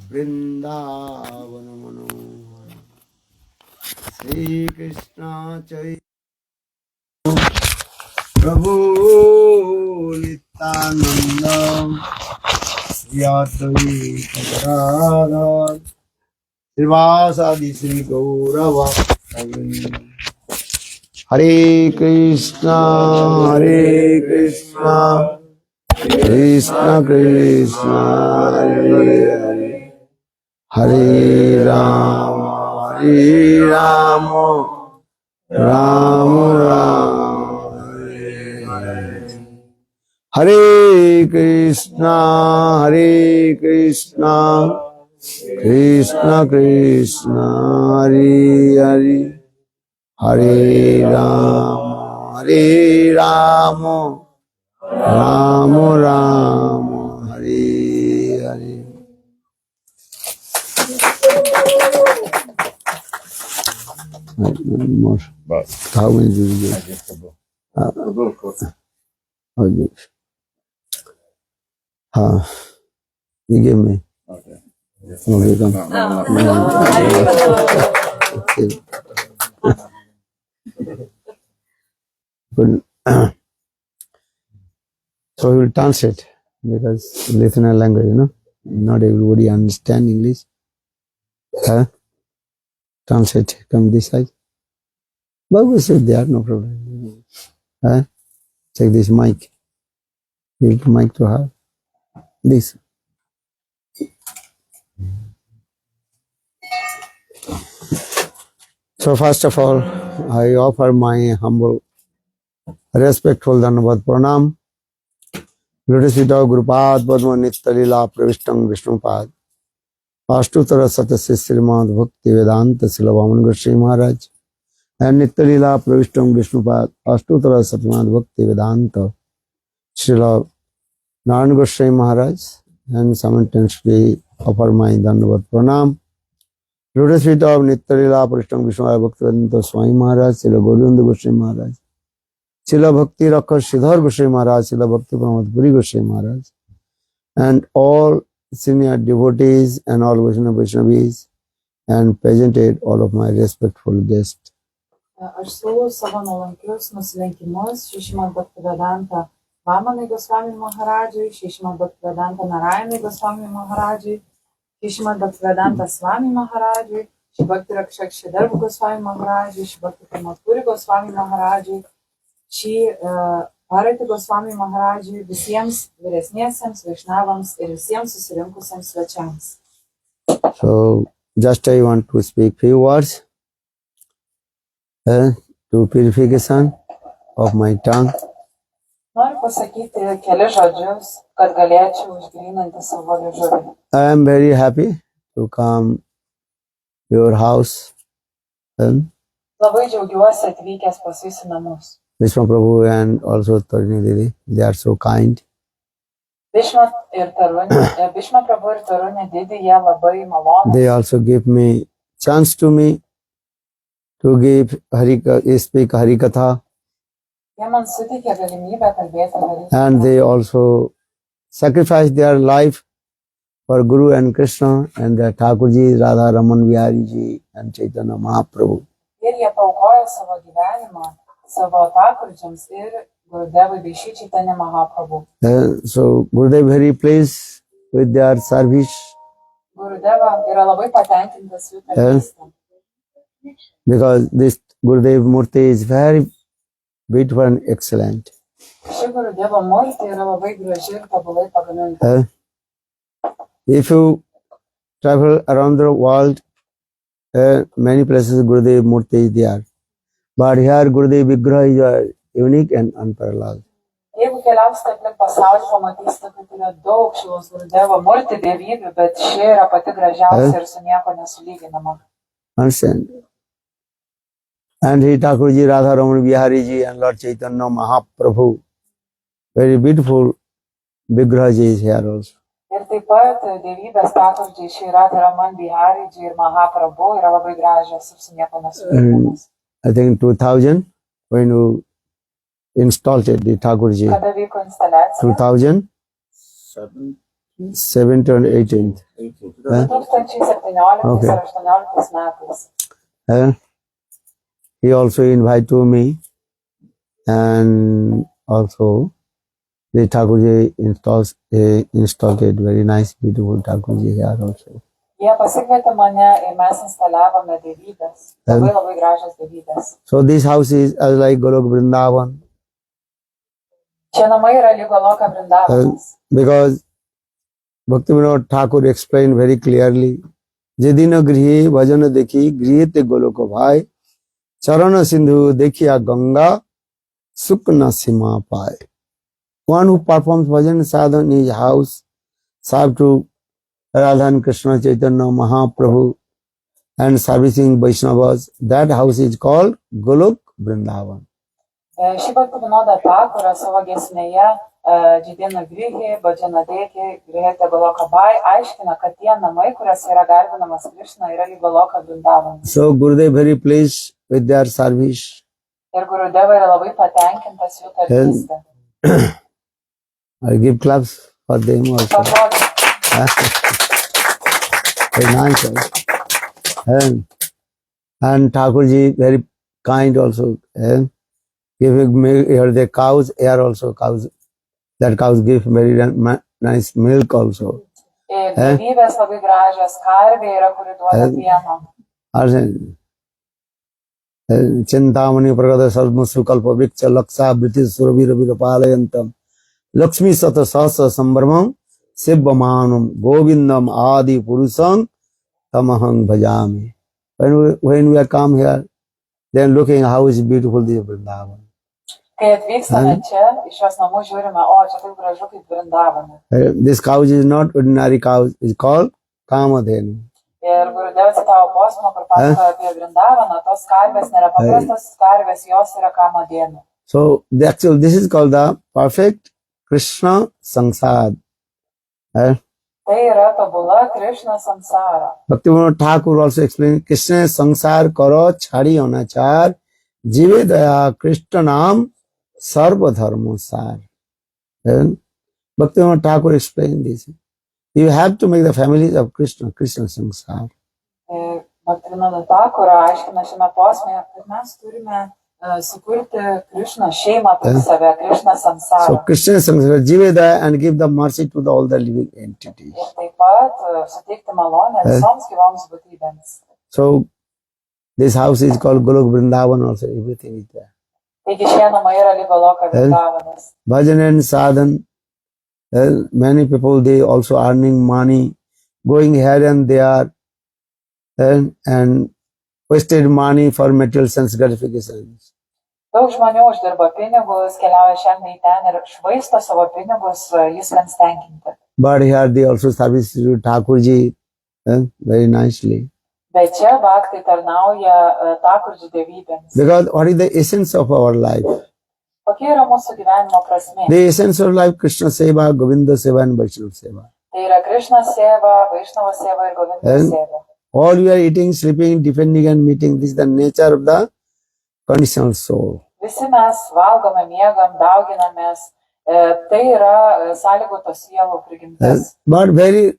Vrindavan Manohara Sri Krishna Chaitanya Prabhu Nityananda Yadvaita Gadadhar Srivasadi Sri Gaurava Hare Krishna Krishna Krishna Hare Hare Rama Rama Rama Hare Hare Hare Krishna Krishna Krishna Hare Hare Hare Rama Rama Rama Hare Hare. More. How many do you get? You give me. Okay. Okay, come. Good. So we will translate because listener language, not everybody understand English. Translate. Come this side. But we said there, no problem. Take this mic. Give the mic to her. This. So first of all, I offer my humble, respectful Dhanavad Pranam. Lotus feet of Gurupad Padma Nitya Lila Pravishtam Vishnupad. Ashtutara Satasya Srimad Bhakti Vedanta Silavaman Goswami Maharaj. And Nitya Lila Pravishtam Vishnupad. Ashtutara Satmad Bhakti Vedanta Srila Narayan Goswami Maharaj. And simultaneously offer my Dhanavad Pranam. Lotus feet of Nitya Lila Pravishtam Vishnupad Bhakti Vedanta Swami Maharaj. Srila Gauranga Goswami Maharaj. Srila Bhakti Rakha Sridhar Goswami Maharaj. Srila Bhakti Pramod Puri Goswami Maharaj. And all senior devotees and all Vaishnavis and presented all of my respectful guests. Aš siūlau savo nuolankius nusilenkimus Šrimad Bhaktivedanta Vamanai Goswami Maharajui, Šrimad Bhaktivedanta Narayanai Goswami Maharajui, Šrimad Bhaktivedanta Swami Maharajui, Shri Bhakti Rakshak Sridhar Goswami Maharajui, Shri Bhakti Pramod Puri Goswami Maharajui, Shri Bharati Goswami Maharajui, visiems vyresniesiems Vaishnavams ir visiems susirinkusiems svečiams. So, just I want to speak few words to purification of my tongue. Noriu pasakyti keli žodžius, kad galėčiau išgryninti savo liežuvį. I am very happy to come to your house. Labai džiaugiuosi atvykęs pas jūsų namus. Vishma Prabhu and also Tarini Didi, they are so kind. Bhishma Prabhu ir Taruni Didi, jie labai malonūs. They also give me chance to me to give speak Harikatha. Jie man suteikė galimybę kalbėti Harikatha. And they also sacrifice their life for Guru and Krishna and the Thakurji, Radha Raman Bihari Ji and Chaitanya Mahaprabhu. Ir jie paaukojo savo gyvenimą savo Thakurjiams ir Gurudevui bei Šri Chaitanya Mahaprabhu. So Gurudev very pleased with their service. Gurudeva yra labai patenkintas jų tarnystę. Because this Gurudev Murti is very beautiful and excellent. Ši Gurudevo Murti yra labai graži ir tobulai pagaminta. If you travel around the world, many places Gurudev Murti is there. But here Gurudev Vigraha is unique and unparalleled. Jeigu keliausite aplink pasaulį, pamatysite, kad yra daug šios Gurudevo Murti dievybių, bet ši yra pati gražiausia ir su nieko nesulyginama. Understand? And he Thakurji, Radha Raman Bihari Ji and Lord Chaitanya Mahaprabhu, very beautiful Vigraha Ji is here also. Ir taip pat dievybės Thakurji, Shri Radha Raman Bihari Ji ir Mahaprabhu yra labai gražios ir su nieko nesulyginamos. I think 2000 when you installed it, the Thakurji. Kada vyko instaliacija? 2000? 17th and 18th. 2017 Okay. ar 18 metais. And he also invited to me, and also the Thakurji installed it very nice, beautiful Thakurji here also. Jie pasikvietė mane ir mes instaliavome dievybės. Labai labai gražios dievybės. So this house is like Golok Vrindavan, Šie namai yra lyg Goloka Vrindavanas. because Bhaktivinoda Thakur explained very clearly, Jedina grihe bhajana dekhi grihete goloko bhai, charana sindhu dekhiya ganga, sukna sima pai. One who performs bhajan sadhana in his house, serve to Radha and Krishna Chaitanya Mahaprabhu and servicing Vaishnavas, that house is called Golok Vrindavan. Šį Bhaktivinoda Thakurą savo giesmėje Džidina Grihi, Bhajana Dekhi, Grihete Goloka Bai aiškina, kad tie namai, kuriuose yra garbinamas Krishna, yra lyg Goloka Vrindavanas. So Gurudev very pleased with their service. Ir Gurudeva yra labai patenkintas jų tarnystė. I give claps for them also. Paplokite. Very nice. And Thakurji very kind also. Giving milk, here the cows, here also cows. That cows give very nice milk also. Ir dievybės labai gražios, karvė yra, kuri duoda pieno. Chintamani pragata sarmasu kalpa vikcha laksa briti surabhira virapalayantam Lakshmi sata sasa sambramam sibbamanam govindam adi purusam tamahang bhajami. When we are come here, then looking how is beautiful this Vrindavan. Kai atvykstame čia, iš šios namų žiūrime, o čia taip gražu kaip Vrindavane. This cow is not ordinary cow, it's called Kamadhenu. Ir Gurudeva citavo posmą, kur pasakoja apie Vrindavaną, tos karvės nėra paprastos karvės, jos yra kamadėnų. So actually this is called the perfect Krishna Sangsad. Tai yra tobula Krishna samsara. Bhaktivinoda Thakur also explained Krishna Sangsar karo chhari anachar jive daya Krishna naam sarva dharma sar. Bhaktivinoda Thakur explained this. You have to make the families of Krishna Sangsar. Bhaktivinoda Thakura aiškina šiame posmėje, kad mes turime sukurti Krishna šeimą per save, Krishna samsara. So Krishna Sangsar jive daya and give the mercy to all the living entities. Ir taip pat suteikti malonę visoms gyvoms būtybėms. So this house is called Golok Vrindavan also, everything is there. Taigi šie namai yra lyg Goloka Vrindavanas. Bhajan and sadhan, many people they also earning money, going here and there, and wasted money for material sense gratifications. Daug žmonių uždirba pinigus, keliauja šiandien į ten ir švaisto savo pinigus, juslėms tenkinti. But here they also service to Thakurji very nicely. Bet čia bhaktai tarnauja Thakurji dievybėms. Because what is the essence of our life? Kokia yra mūsų gyvenimo prasmė? The essence of life, Krishna Seva, Govinda Seva and Vaishnava Seva. Tai yra Krishna seva, Vaishnava seva ir Govinda seva. All you are eating, sleeping, defending and meeting, this is the nature of the conditional soul. Visi mes valgome, miegam, dauginamės. Tai yra sąlygotos sielų prigimtis. But very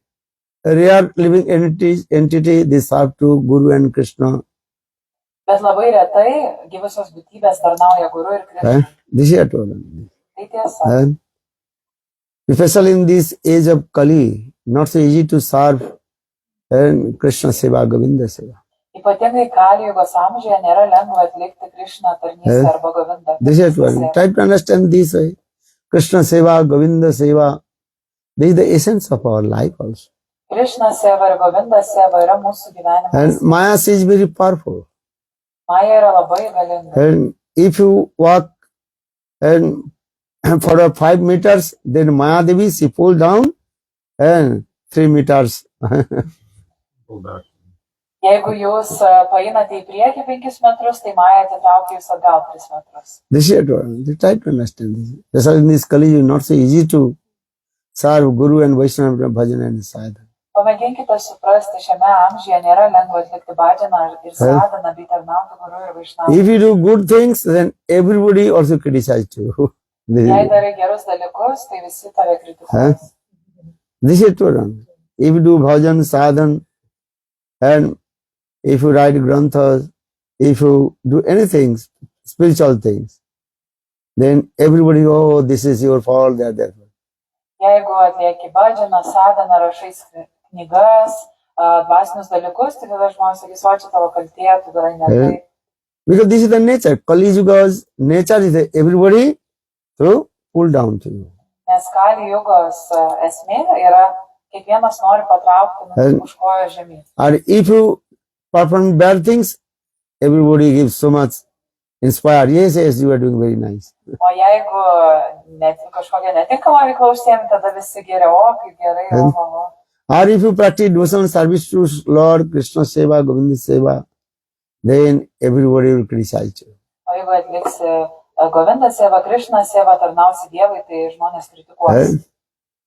rare living entity, they serve to Guru and Krishna. Bet labai retai gyvusios būtybės tarnauja Guru ir Krishna. This is told. Tai tiesa. Especially in this age of Kali, not so easy to serve Krishna Seva, Govinda Seva. Ypatingai Kali Jugos amžiuje nėra lengva atlikti Krishna tarnystę arba Govinda. This is told. Try to understand this way. Krishna Seva, Govinda Seva, this is the essence of our life also. Krishna seva ir Govinda seva yra mūsų gyvenimas. And Maya is very powerful. Maya yra labai galinga. And if you walk and for 5 meters, then Maya Devi, she pull down and 3 meters. Jeigu jūs paeinate į priekį 5 metrus, tai Maya atitraukia jūs atgal 3 metrus. This is they try to understand this. That's why in this Kali, it's not so easy to serve Guru and Vaishnava bhajan and sadhana. Pamėginkite suprasti, šiame amžiuje nėra lengva atlikti bhajaną ir sadhaną bei tarnauti Guru ir Vaishnavą. If you do good things, then everybody also criticize you. Jei darai gerus dalykus, tai visi tave kritikuos. This is Turan. If you do bhajan, sadhan, and if you write granthas, if you do anything, spiritual things, then everybody, oh, this is your fault, that. Jeigu atlieki bhadžaną, sadhaną, rašai knygas, dvasinius dalykus, tai tada žmonės sakys, o čia tavo kaltė, tu darai ne taip. Because this is the nature. Kali Yuga's nature is that everybody to pull down to you. Nes Kali Jugos esmė yra, kiekvienas nori patraukti už kojo žemyn. And if you perform bad things, everybody gives so much inspired. Yes, yes, you are doing very nice. O jeigu kažkokia netinkama veikla užsiemi, tada visi geriau, o kaip gerai, o. Or if you practice devotional service to Lord Krishna Seva, Govinda Seva, then everybody will criticize you. O jeigu atliksi Govinda Seva, Krishna Seva, tarnausi Dievui, tai žmonės kritikuos.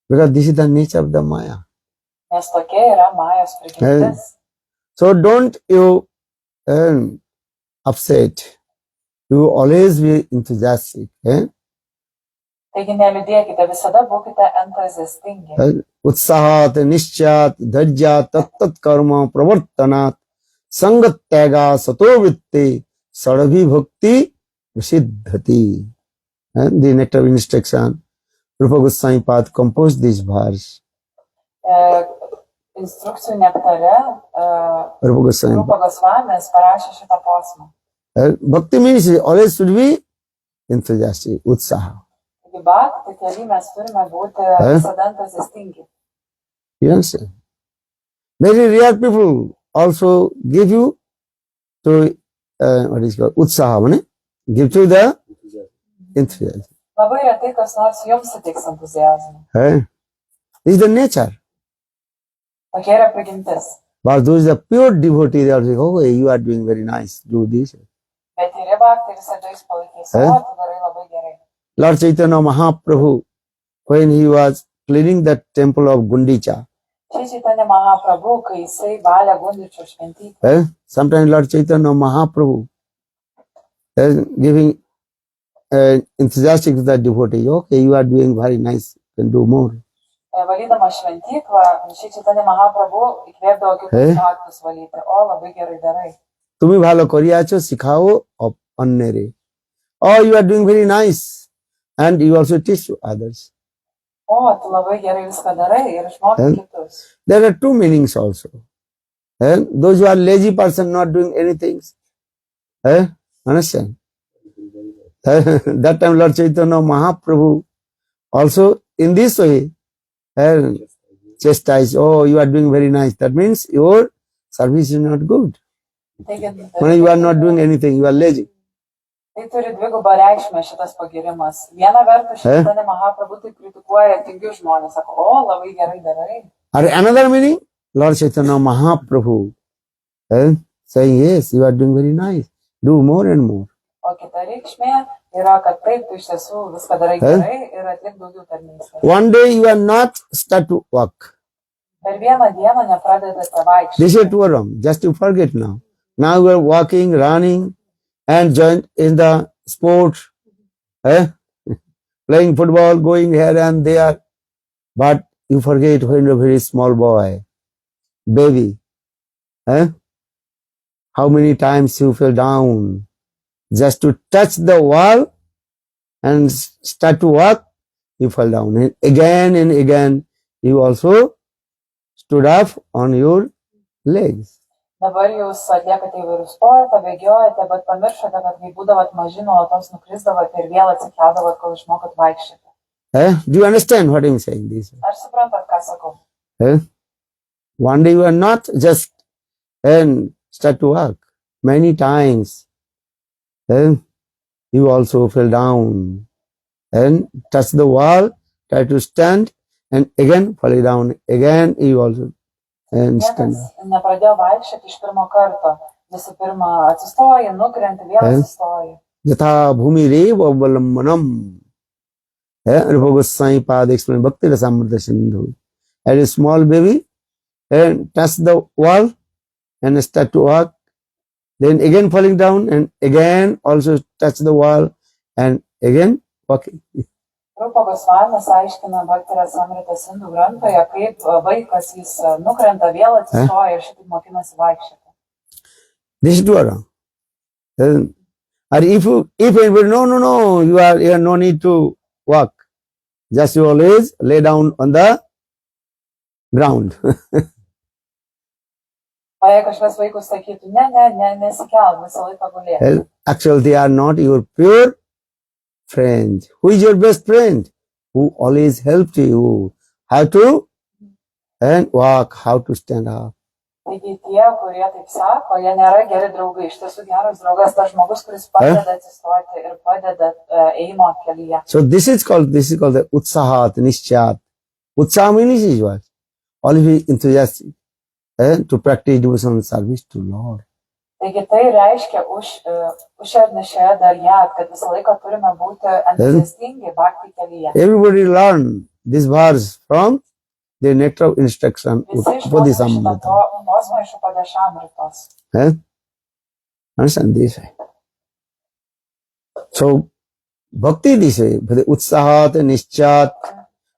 Because this is the nature of the Maya. Nes tokia yra Majos prigimtis. So don't you upset. You always be enthusiastic. Taigi neliūdėkite, visada būkite entuziastingi. Utsahat, nischat, dharjat, tat karma, pravartanat, sangat tyaga, sato vritti, sadabhi bhakti, prasiddhati. The nectar of instruction, Rupa Goswami Pad composed this verse. Instrukcijų nektare Rupa Goswami. Rupa Gosvamis parašė šitą posmą. Bhakti means always should be enthusiastic, utsaha. Taigi bhakti kely mes turime būti visada entuziastingi. You understand? Very rare people also give you to what is called utsaha, give to the enthusiasm. Labai retai kas nors jums suteiks entuziazmą. This is the nature. Tokia yra prigimtis. But those are pure devotees, they are saying, oh, you are doing very nice, do this. Bet ir bhakti visada jūs palaikys, o tu darai labai gerai. Lord Chaitanya Mahaprabhu, when he was cleaning the temple of Gundicha, Chaitanya Mahaprabhu, kai jisai valė Gundičio šventyklą. sometimes Lord Chaitanya Mahaprabhu giving enthusiastic to the devotee, okay, you are doing very nice, you can do more. Valydama šventyklą, Chaitanya Mahaprabhu įkvėpdavo kitus bhaktus valyti, o labai gerai darai. তুমি ভালো করিয়াছো শিখাও অন্যরে. Oh, you are doing very nice and you also teach to others. O, tu labai gerai viską darai ir išmokai kitus. There are two meanings also. Those who are lazy person not doing anything. Understand? That time Lord Chaitanya Mahaprabhu also in this way chastise, oh, you are doing very nice. That means your service is not good. When you are not doing anything, you are lazy. Tai turi dvigubą reikšmę šitas pagirimas. Viena vertus, Chaitanya Mahaprabhu tai kritikuoja tingius žmonės, sako, o, labai gerai darai. Or another meaning, Lord Chaitanya Mahaprabhu saying, yes, you are doing very nice. Do more and more. O kita reikšmė yra, kad taip, tu iš tiesų viską darai gerai ir atlik daugiau tarnystės. One day you are not start to walk. Per vieną dieną nepradedate vaikščioti. This is Turam, just you forget now. Now you are walking, running, and join in the sport, playing football, going here and there. But you forget when you're a very small boy, baby. How many times you fell down just to touch the wall and start to walk, you fell down. And again, you also stood up on your legs. Dabar jūs atliekate įvairių sportą, bėgiojate, bet pamiršote, kad kai būdavot maži, nuolatos nukrisdavote ir vėl atsikeldavot, kol išmokot vaikščioti. Do you understand what I'm saying? This? Ar suprantat, ką sakau? One day you are not just start to walk. Many times you also fell down and touch the wall, try to stand, and again fall down. Again you also stand. Nepradėjo vaikščioti iš pirmo karto. Visų pirma, atsistoji, nukrenti, vėl atsistoji. Yatha bhumi rev avalambanam. Rupa Goswami Pad explained Bhakti Rasamrita Sindhu. As a small baby, and touch the wall and start to walk. Then again falling down and again also touch the wall and again walking. Rupa Gosvamis aiškina Bhaktara Samrita Sindhu Grantoje, kaip vaikas jis nukrenta, vėl atsistoja ir šitaip mokinasi vaikščioti. This is true or wrong? Or if anybody, no, you are no need to walk. Just you always lay down on the ground. O jei kažkas vaikus sakytų, nesikelk, visą laiką gulėk. Well, actually, they are not your pure friend. Who is your best friend? Who always helped you how to and walk, how to stand up. Taigi tie, kurie taip sako, jie nėra geri draugai. Iš tiesų geras draugas tas žmogus, kuris padeda atsistoti ir padeda ėjimo kelyje. So this is called the utsahat, nischat. Utsaha means is what? Always enthusiastic to practice devotional service to Lord. Taigi tai reiškia užšernešėje dalyje, kad visą laiką turime būti entuziastingi bhakti kelyje. Everybody learn this verse from the nectar of instruction. Visi išmoksta šitą posmą iš Upadešamritos. Understand this way. So bhakti this way, but the utsahat, nischat.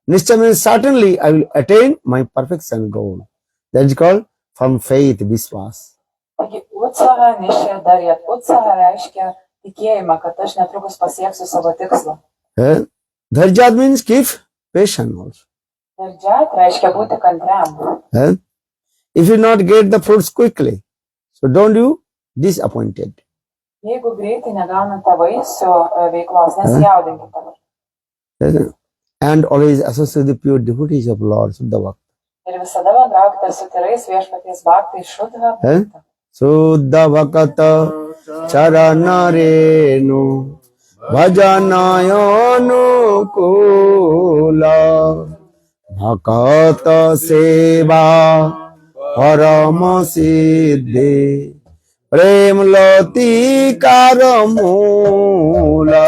Nischat means certainly I will attain my perfection goal. That is called from faith, viswas. Taigi utsaha nišė darėt. Utsaha reiškia tikėjimą, kad aš netrukus pasieksiu savo tikslą. Dharjat means keep patient also. Dharjat reiškia būti kantriam. If you not get the fruits quickly, so don't you disappointed. Jeigu greitai negaunate vaisių veiklos, nesijaudinkite. And always associate the pure devotees of Lord Suddha Bhakta. Ir visada bendraukite su tyrais viešpaties bhaktais Šuddha Bhakta. Suddha Bhakta charanarenu bhajanayanu kula Bhakata seva parama siddhi prem lati karamula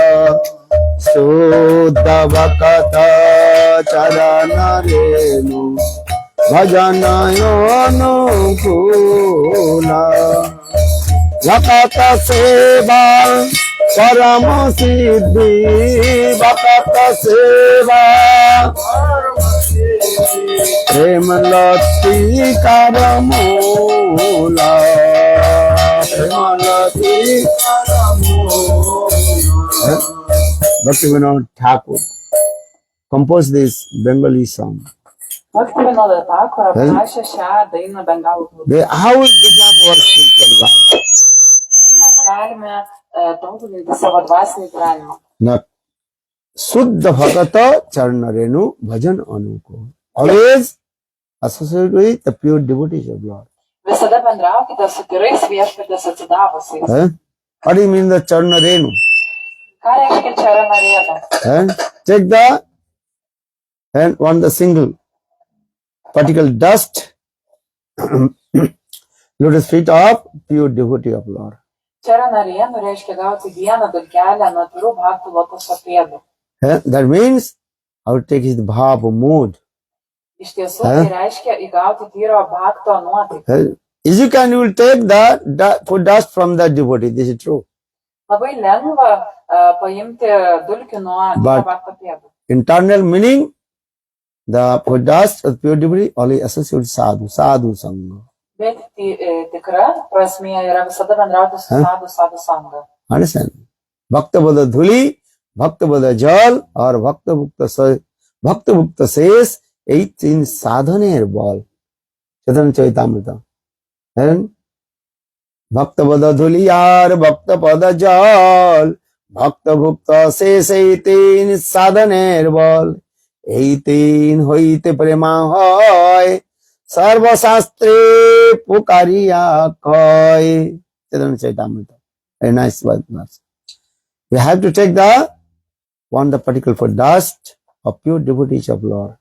Suddha Bhakta charanarenu bhajanayanu kula Bhakata seva parama siddhi Bhakata seva prem lati karamula prem lati karamula. Bhaktivinoda Thakur composed this Bengali song. Bhaktivinoda Thakur aprašė šią dainą bengalų kalba. How will develop our spiritual life? Mes galime tobulinti savo dvasinį gyvenimą. Not Suddha Bhakata Charanarenu Bhajan Anuko. Always associate with the pure devotees of Lord. Visada bendraukite su tyrais viešpaties atsidavusiais. What do you mean the Charanarenu? Ką reiškia Charanarenu? Take the and on the single particle dust lotus feet of pure devotee of Lord. Charanarenu reiškia gauti vieną dulkelę nuo tyrų bhaktų lotoso pėdų. That means I will take his bhava mood. Iš tiesų tai reiškia įgauti tyro bhakto nuotaiką. Easy can you will take the foot dust from the devotee. This is true. Labai lengva paimti dulkių nuo tyro bhakto pėdų. Internal meaning, the foot dust of pure devotee only associate sadhu sangha. Bet tikra prasmė yra visada bendrauti su sadhu sangha. Understand? Bhakta bada dhuli, bhakta bada jal, or bhakta bhukta ses, 18 sadhaner bal. Chaitanya Charitamrita. And bhakta bada dhuli, or bhakta bada jal, bhakta bhukta ses, 18 sadhaner bal. 18 hoite prema hoy. Sarva Shastre Pukariya Koi. Chaitanya Charitamrita. Very nice verse. You have to take the particle for dust of pure devotees of Lord.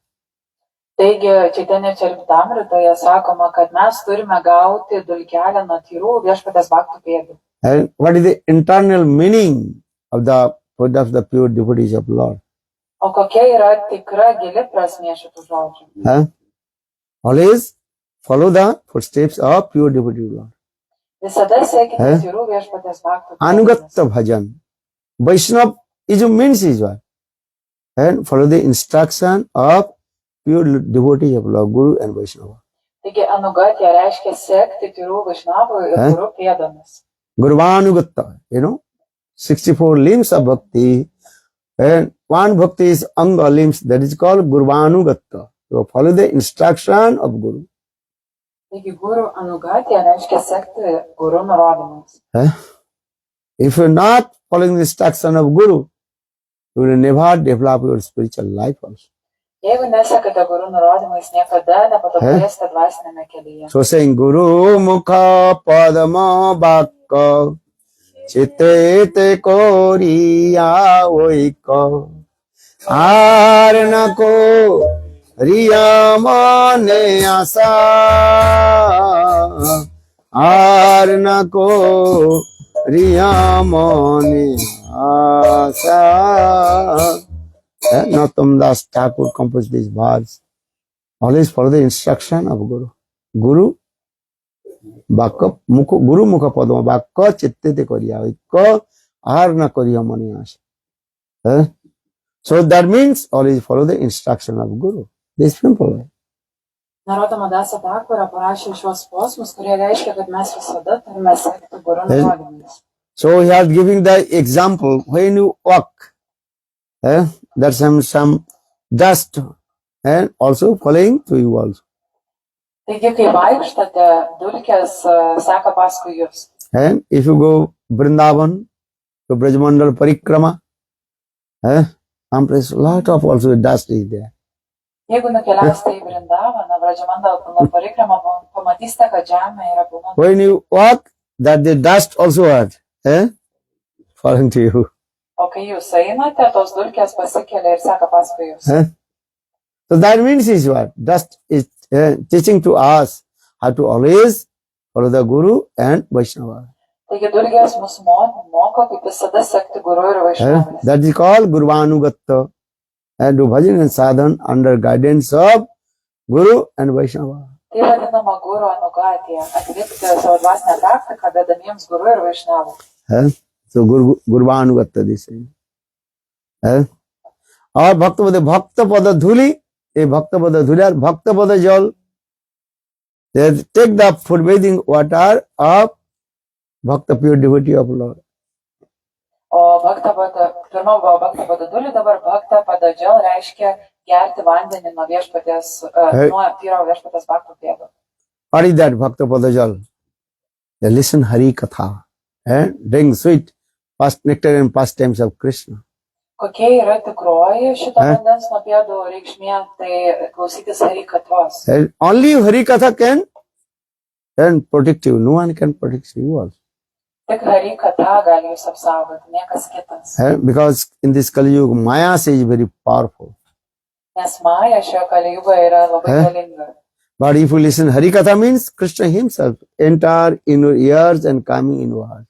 Taigi, Chaitanya Charitamritoje sakoma, kad mes turime gauti dulkelę nuo tyrų viešpaties bhaktų pėdų. And what is the internal meaning of the pure devotees of Lord? O kokia yra tikra gili prasmė šitų žodžių? Always follow the footsteps of pure devotee of Lord. Visada sekite tyrų viešpaties bhaktų pėdų. Anugatta bhajan. Vaishnava is means is what? and follow the instruction of pure devotee of Lord Guru and Vaishnava. Taigi anugatija reiškia sekti Guru Vaishnavų ir Eh? Guru pėdomis. Gurvanugata, 64 limbs of bhakti, and one bhakti is anga limbs, that is called Gurvanugata. So follow the instruction of Guru. Taigi Guru anugatija reiškia sekti Guru nurodymais. If you are not following the instruction of Guru, you will never develop your spiritual life also. Jeigu nesekate Guru nurodymais, niekada nepatobulėsite dvasinėme kelyje. So saying Guru Mukha Padama Bhakka Chitte Te Koriya Oika Arnako Riya Mane Asa Arnako Riya Mane Asa. Nautam Das Thakur composed these bars. Always follow the instruction of Guru. Guru Bhakka Guru Mukha Padma Bhakka Chitte Te Koriya Oika Arna Koriya Mane Asa. So that means always follow the instruction of Guru. This simple way. Narotama Dasa Thakura parašė šios posmus, kurie reiškia, kad mes visada turime sekti Guru nurodymais. So he is giving the example when you walk, there's some dust and also following to you also. Taigi, kai vaikštate, dulkės seka paskui jūs. And if you go Vrindavan to Brajmandal Parikrama, some place lot of also dust is there. Jeigu nukeliausite į Vrindavaną, Brajmandal Parikramą, pamatysite, kad žemė yra pilna. When you walk, that the dust also are falling to you. O kai jūs einate, tos dulkės pasikelia ir seka paskui jūs. So that means is what? Dust is teaching to us how to always follow the Guru and Vaishnava. Taigi dulkės mus moko, kaip visada sekti Guru ir Vaishnavais. That is called Gurvanugata. And do bhajan and sadhan under guidance of Guru and Vaishnava. Tai vadinama Guru anugatija, atlikti savo dvasinę praktiką vedamiems Guru ir Vaishnavų. So Gurvanugata this is. और भक्त पद धूलि, a भक्त पद धूलि और भक्त पद जल. They take the pervading water of Bhakta pure devotee of Lord. O pirma buvo Bhakta Padaduli, dabar Bhakta Padadžel reiškia gerti vandenį nuo viešpaties, nuo tyro viešpaties Bhaktų pėdų. What is that Bhakta Padajal? They listen Hari Katha and drink sweet past nectar and pastimes of Krishna. Kokia yra tikroji šito vandens nuo pėdų reikšmė, tai klausytis Hari Kathos. And only Hari Katha can protect you. No one can protect you also. Tik Hari Katha gali jūs apsaugoti, niekas kitas. Because in this Kali Yuga, Maya is very powerful. Nes Maya šio Kali Yuga yra labai galinga. But if you listen, Hari Katha means Krishna himself enter in your ears and coming in your heart.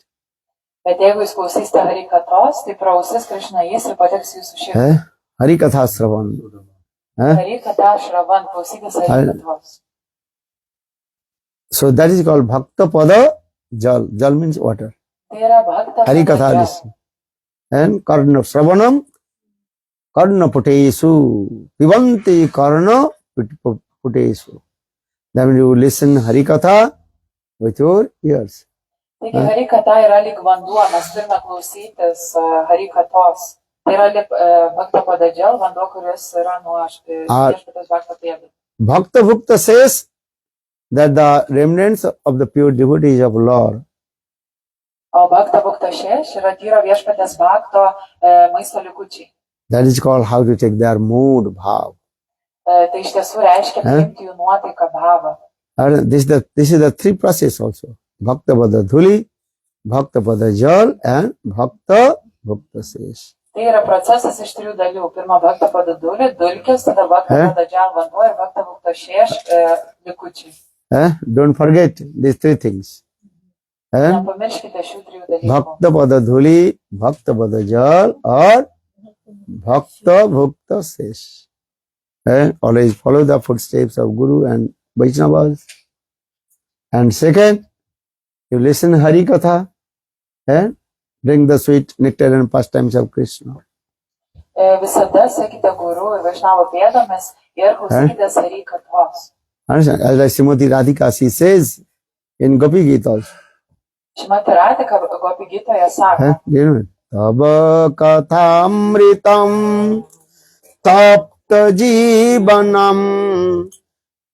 Bet jeigu jūs klausysite Hari Kathos, tai pro ausis Krishna jis ir pateks jūsų širdį. Hari Katha Shravan. Hari Katha Shravan, klausytis Hari Kathos. So that is called Bhakta Pada Jal. Jal means water. Tai yra Bhakta Hari Katha Padajal. listen. And Karna Shravanam, Karna Putesu, Pivanti Karna Putesu. That means you listen Hari Katha with your ears. Taigi Hari Katha yra lyg vanduo, mes turime klausytis Hari Kathos. Tai yra lyg Bhakta Padajal, vanduo, kuris yra nuo viešpaties Bhakto pėdų. Bhakta Bhukta says that the remnants of the pure devotees of Lord O Bhakta Bhukta Šeš yra tyro viešpaties Bhakto maisto likučiai. that is called how to take their mood, bhav. Tai iš tiesų reiškia priimti jų nuotaiką bhavą. And this is the three process also. Bhakta Pada Dhuli, Bhakta Pada Jal and Bhakta Bhukta Sesh. Tai yra procesas iš trijų dalių. Pirma Bhakta Padaduli, dulkės, tada Bhakta Padadžal vanduo ir Bhakta Bhukta Šeš likučiai. Don't forget these three things. Nepamirškite šių trijų dalykų. Bhakta Pada Dhuli, Bhakta Pada Jal or Bhakta Bhukta Sesh. Always follow the footsteps of Guru and Vaishnavas. And second, you listen Hari Katha and drink the sweet nectar and pastimes of Krishna. Visada sekite guru ir Vaišnavo pėdomis ir klausykitės Hari Kathos. Understand? As like Srimati Radhika, she says in Gopi Gita also. Šrimati Radhika Gopi Gitoje sako, Do you know it? Tava kathamritam tapta jivanam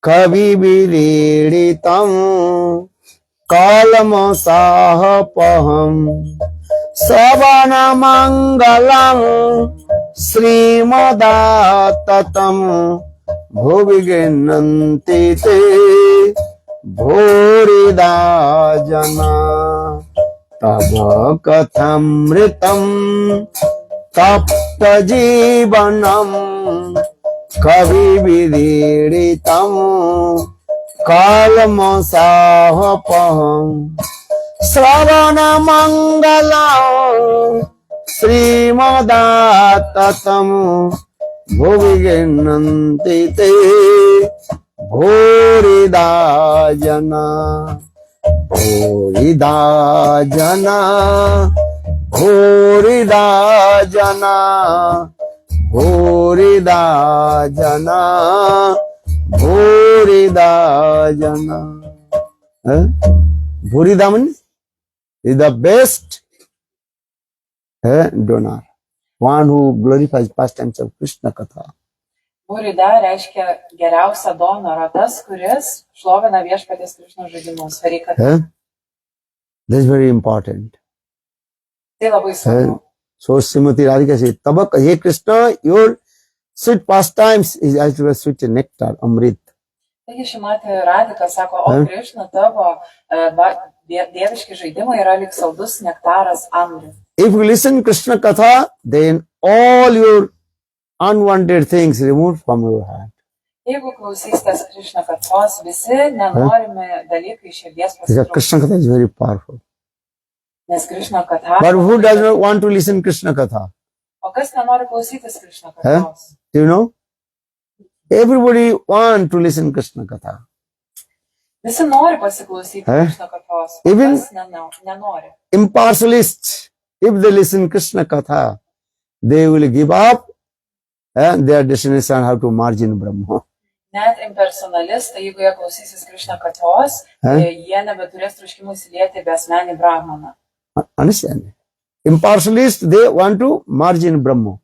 kavi vireditam kalamsahapaham savana mangalam srimadattatam bhuvignanti te bhurida jana tava kathamritam tapta jivanam kavi vireditam kalamsahapaham Sravana mangalam srimadattatam bhuvignanti te bhurida jana bhurida jana bhurida jana bhurida jana bhurida jana. Bhurida means is the best donor, one who glorifies pastimes of Krishna Katha. Burida reiškia geriausia donora, tas, kuris šlovina viešpaties Krišnos žaidimus. Hari Katha. That is very important. Tai labai svarbu. So Srimati Radhika says, Tabak, hey Krishna, your sweet pastimes is as well as sweet nectar, Amrit. Taigi Šrimati Radhika sako, o Krišna, tavo dieviški žaidimai yra lyg saldus nektaras Amrit. If you listen Krishna Katha, then all your unwanted things removed from your heart. Jeigu klausysitės Krišna Kathos, visi nenorimi dalykai iš širdies Because Krishna pasitrauks. Katha is very powerful. Nes Krišna Katha. But who does not want to listen Krishna Katha? O kas nenori klausytis Krišna Kathos? Do you know? Everybody want to listen Krishna Katha. Visi nori pasiklausyti Krišna Kathos. O Even- kas nenori? Impartialists, if they listen Krishna Katha, they will give up their destination how to merge in Brahma. Net impersonalistai, jeigu jie klausysis Krišna Kathos, jie nebeturės troškimų įsilieti į beasmenį brahmaną. Understand? Impartialists, they want to merge in Brahma.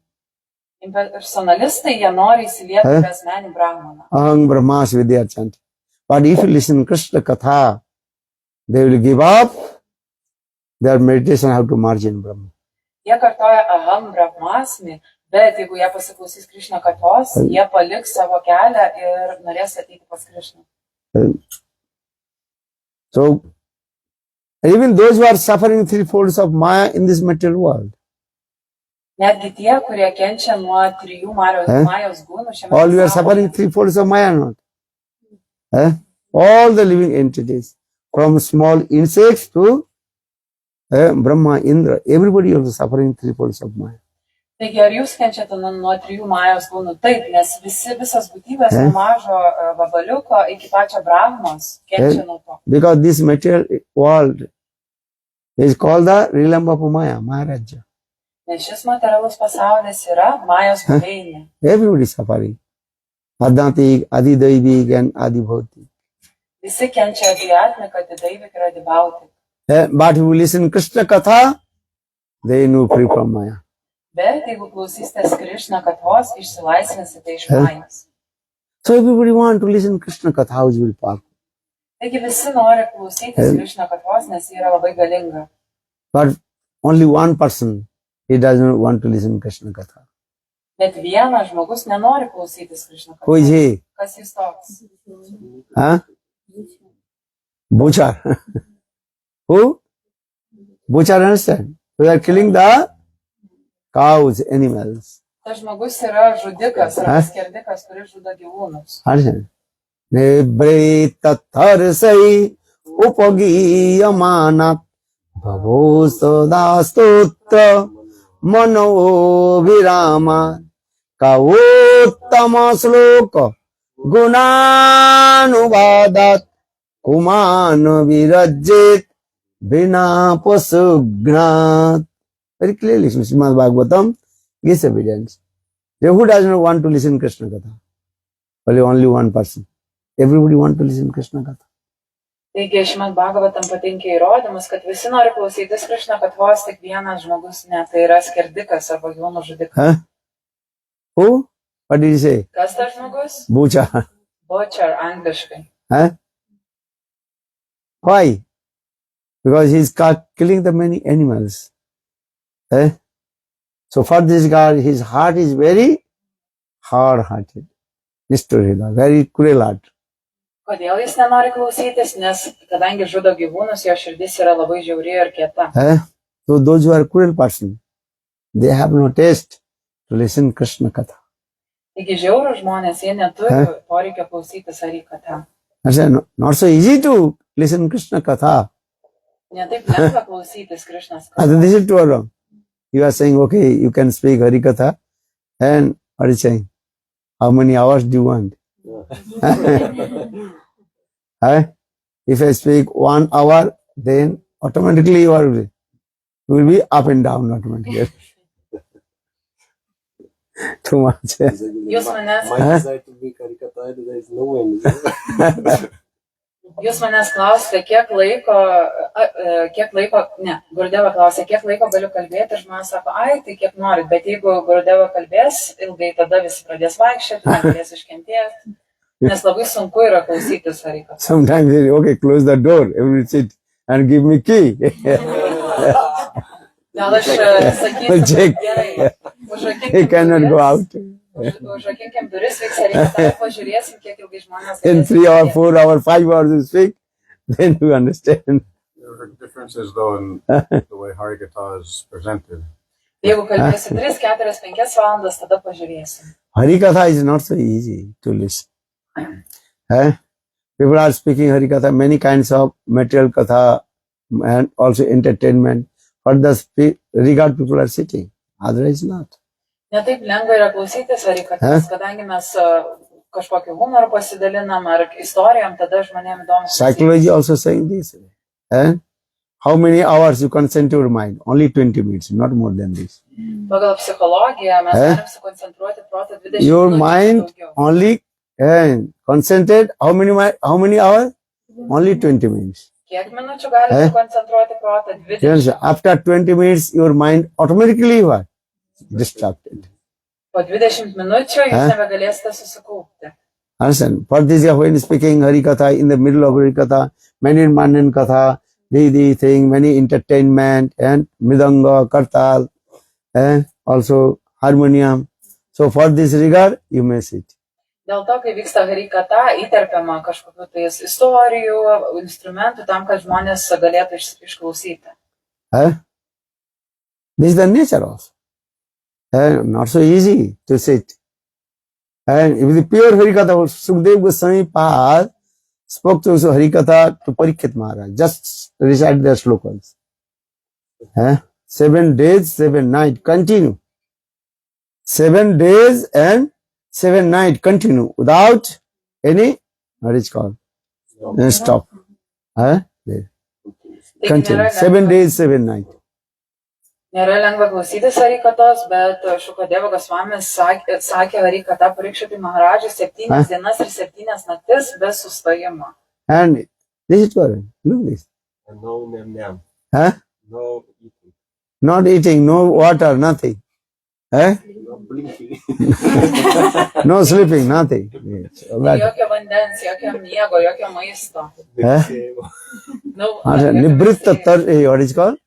Impersonalistai, jie nori įsilieti į beasmenį brahmaną. Aham Brahmas Vidya chant. But if you listen Krishna Katha, they will give up their meditation how to merge in Brahma. Jie kartoja aham brahmasmi, bet jeigu jie pasiklausys Krišna Kathos, jie paliks savo kelią ir norės ateiti pas Krišną. So, even those who are suffering three folds of Maya in this material world, Netgi tie, kurie kenčia nuo trijų Majos gūnų šiame all we are pasaulyje, suffering three folds of Maya, not? All the living entities, from small insects to Brahma, Indra, everybody also suffering three folds of Maya. Taigi, ar jūs kenčiate nuo trijų Majos gūnų? Taip, nes visas būtybės nuo mažo vabaliuko iki pačio Brahmos kenčia nuo to. Because this material world is called the realm of Maya, Maharaja. Nes šis materialus pasaulis yra Majos buveinė. Everybody is suffering. Adhantik, Adidaivik and Adibhautik. Visi kenčia Adhyatmika, Adidaivik ir Adibhautik. But if you listen Krishna Katha, they know free from Maya. Bet jeigu klausysitės Krišna Kathos, išsilaisvinsite iš Majos. So everybody want to listen Krishna Katha, how is very powerful. Taigi visi nori klausytis Krišna Kathos, nes ji yra labai galinga. But only one person, he does not want to listen Krishna Katha. Bet vienas žmogus nenori klausytis Krišna Who is Kathos. he? Kas jis toks? Butcher. Who? Butcher, understand? We are killing the cows, animals. Tas žmogus yra žudikas, yra skerdikas, kuris žudo gyvūnus. Understand? Nebretathar upagiyamanat bhavostadastutra mano virama kauttama sloka gunanuvadat kumana virajit bina pasugnat. Very clearly, Srimad Bhagavatam gives evidence. Who does not want to listen Krishna Katha? Only one person. Everybody want to listen Krishna Katha. Taigi Šrimad Bhagavatam patinka įrodymus, kad visi nori klausytis Krishna kathos, tik vienas žmogus ne, tai yra skerdikas arba gyvūnų žudikas. Huh? Who? What did he say? Kas tas žmogus? Butcher. Butcher angliškai. Huh? Why? Because he's killing the many animals. So for this guy, his heart is very hard-hearted. Very cruel heart. Kodėl jis nenori klausytis, nes kadangi žudo gyvūnus, jo širdis yra labai žiauri ir kieta. So those who are cruel person, they have no taste to listen Krishna Katha. Taigi žiaurų žmonės, jie neturi poreikio klausytis Harikatha. I said, not so easy to listen Krishna Katha. Ne taip lengva klausytis Krishnas kathos. This is too wrong. You are saying, okay, you can speak Harikatha, and what is saying? How many hours do you want? If I speak 1 hour, then automatically you will be up and down automatically. Too much. Jūs manęs klausite, Gurudeva klausė, kiek laiko galiu kalbėti, ir žmonės sako, tai kiek norit, bet jeigu Gurudeva kalbės ilgai, tada visi pradės vaikščioti, negalės iškentėti, nes labai sunku yra klausytis Harikatha. Sometimes they say, okay, close the door, everybody sit and give me key. Gal aš sakysiu, gerai, He cannot go out. užrakinkim duris, vyks Harikatha, pažiūrėsim, kiek ilgai žmonės In 3 hours, 4 hours, 5 hours you speak, then you understand. There are differences though in the way Harikatha is presented. Jeigu kalbėsi 3, 4, 5 valandas, tada pažiūrėsim. Harikatha is not so easy to listen. People are speaking Harikatha, many kinds of material katha and also entertainment. For the regard people are sitting, otherwise not. Netaip lengva yra klausytis Harikathos, kadangi mes kažkokį humorą pasidalinam ar istorijom, tada žmonėm įdomu. Psychology also saying this. How many hours you concentrate your mind? Only 20 minutes, not more than this. Pagal psichologiją mes galim sukoncentruoti protą 20 minučių. Your mind only concentrate how many hours? Only 20 minutes. Kiek minučių gali sukoncentruoti protą? 20 minučių. After 20 minutes, your mind automatically what? Distracted. Po 20 minučių jūs nebegalėsite susikaupti. Understand? For this, when speaking Harikatha, in the middle of Harikatha, many Manan Katha, the thing, many entertainment, and Mridanga, Kartal, and also harmonium. So for this regard, you may sit. Dėl to, kai vyksta Harikatha, įterpiama kažkokių tais istorijų, instrumentų tam, kad žmonės galėtų išklausyti. This is the nature of. Not so easy to sit. And if the pure Harikatha, Sukadeva Goswami Pad spoke to Harikatha to Parikshit Maharaj, just recite the slokas. 7 days, 7 nights, continue. 7 days and 7 nights, continue, without any, what is called? Stop. Continue. 7 days, 7 nights. Nėra lengva klausytis Harikathos, bet Šukadeva Gosvamis sakė Harikatha Parikshitui Maharajui 7 dienas ir 7 naktis be sustojimo. And this is what, look this. And no nyam. No eating. Not eating, no water, nothing. No blinking. No sleeping, nothing. Jokio vandens, jokio miego, jokio maisto. Nibritta, what is called?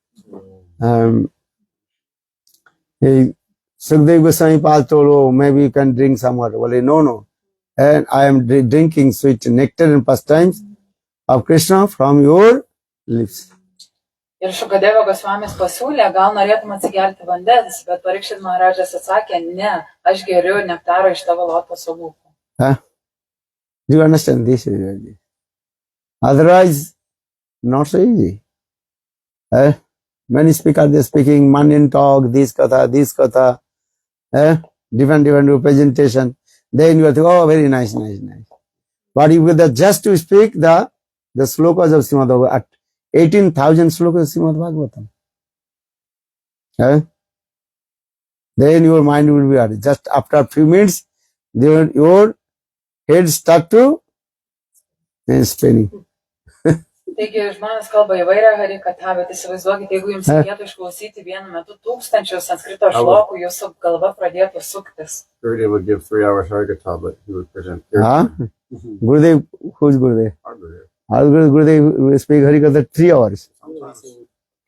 Sukadeva Goswami Pad told, oh, maybe you can drink some water. Well, no. And I am drinking sweet nectar and pastimes of Krishna from your lips. Ir Šukadeva Gosvamis pasiūlė, gal norėtum atsigerti vandens, bet Parikshit Maharajas atsakė, ne, aš geriu nektarą iš tavo lotoso lūpų. Do you understand this? Otherwise, not so easy. Many speakers, they speaking Manyan talk, this katha, different representation. Then you have to, oh, very nice. But you get just to speak the slokas of Srimad Bhagavatam, 18,000 slokas of Srimad Bhagavatam. then your mind will be at just after a few minutes, your head start to spinning. Taigi žmonės kalba įvairią harikatą, bet įsivaizduokite, jeigu jums reikėtų išklausyti vienu metu 1000 sanskrito šlokų, jūsų galva pradėtų suktis. Gurudev would give 3 hours Harikatha, but he would present. Gurudev, who's Gurudev? Our Gurudev. Our Gurudev will speak Harikatha 3 hours. Sometimes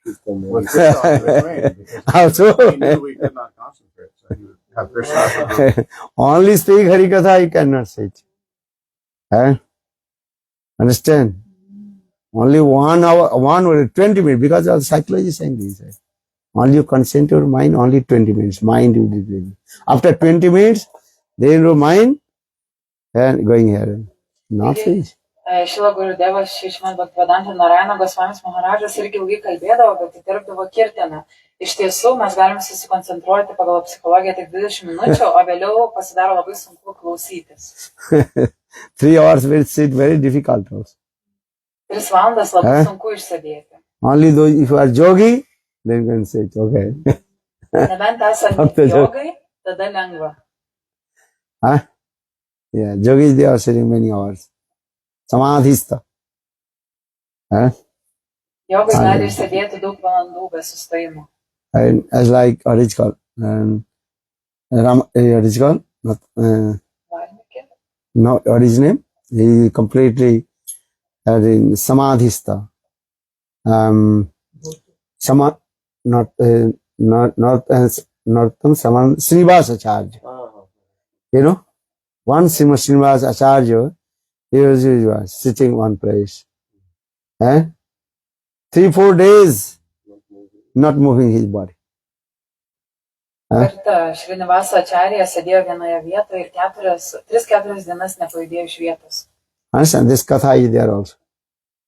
with Krishna, with rain, because Also, he knew we could not concentrate, so he would have Krishna. only speak Harikatha, you cannot say it. Understand? Only 1 hour, 1 or 20 minutes, because of psychology saying this. Only you concentrate your mind, only 20 minutes. Mind will be busy. After 20 minutes, then your mind and going here. Not finished. Šila Gurudevas Šrišimad Bhaktivedanta Narayana Gosvamis Maharadžas irgi ilgai kalbėdavo, bet įterpdavo kirtiną. Iš tiesų, mes galim susikoncentruoti pagal psichologiją tik 20 minučių, o vėliau pasidaro labai sunku klausytis. 3 hours will sit very difficult also. 3 valandas labai sunku išsėdėti. Only though if you are yogi, then you can say it, okay. Nebent esant jogai, tada lengva. Yeah, yogis, they are sitting many hours. Samadhista. Jogai gali išsėdėti daug valandų be sustojimo. And as like, what is called? What is called? No, what is his name? He completely in Samadhista. Northern Saman Srinivas Acharya. You know, one Srinivas Acharya, he was sitting one place. 3-4 days not moving his body. Kartą Šrinivasa Acharya sėdėjo vienoje vietoje ir 3-4 dienas nepajudėjo iš vietos. Understand? This katha is there also.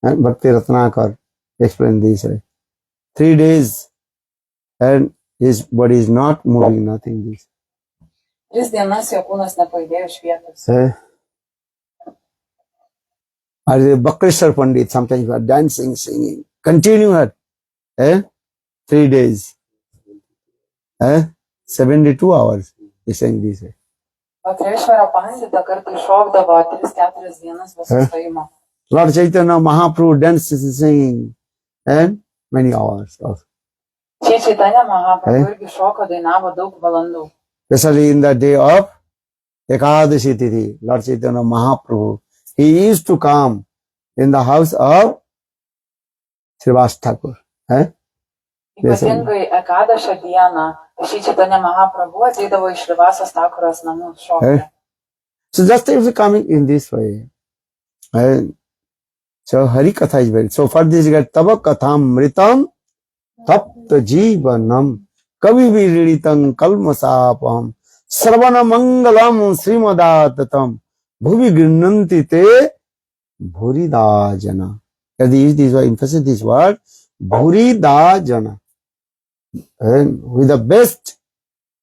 And Bhakti Ratnakar explained this. 3 days and his body is not moving, nothing. This. 3 dienas jo kūnas nepajudėjo iš vietos. Or the Bakreshwar Pandit, sometimes you are dancing, singing. Continue her. 3 days. 72 hours. He saying this. Bakreshwara Pandita kartu šokdavo 3-4 dienas be sustojimo. Lord Chaitanya Mahaprabhu dances, singing, and many hours also. Chaitanya Mahaprabhu irgi šoko, dainavo daug valandų. Especially in the day of Ekadashi Tithi, Lord Chaitanya Mahaprabhu, he used to come in the house of Srivas Thakur. Ypatingai Ekadašio dieną Chaitanya Mahaprabhu ateidavo iš Srivasos Thakuros namų šokti. So just if coming in this way. So Hari Katha is very. So for this you get Tava Katham Mritam Tapta Jivanam Kavi Virilitam Kalmasapam Sarvana Mangalam Srimadatatam Bhuvi Grinnanti Te Bhurida Jana. This word, emphasis this word, Bhurida Jana. And with the best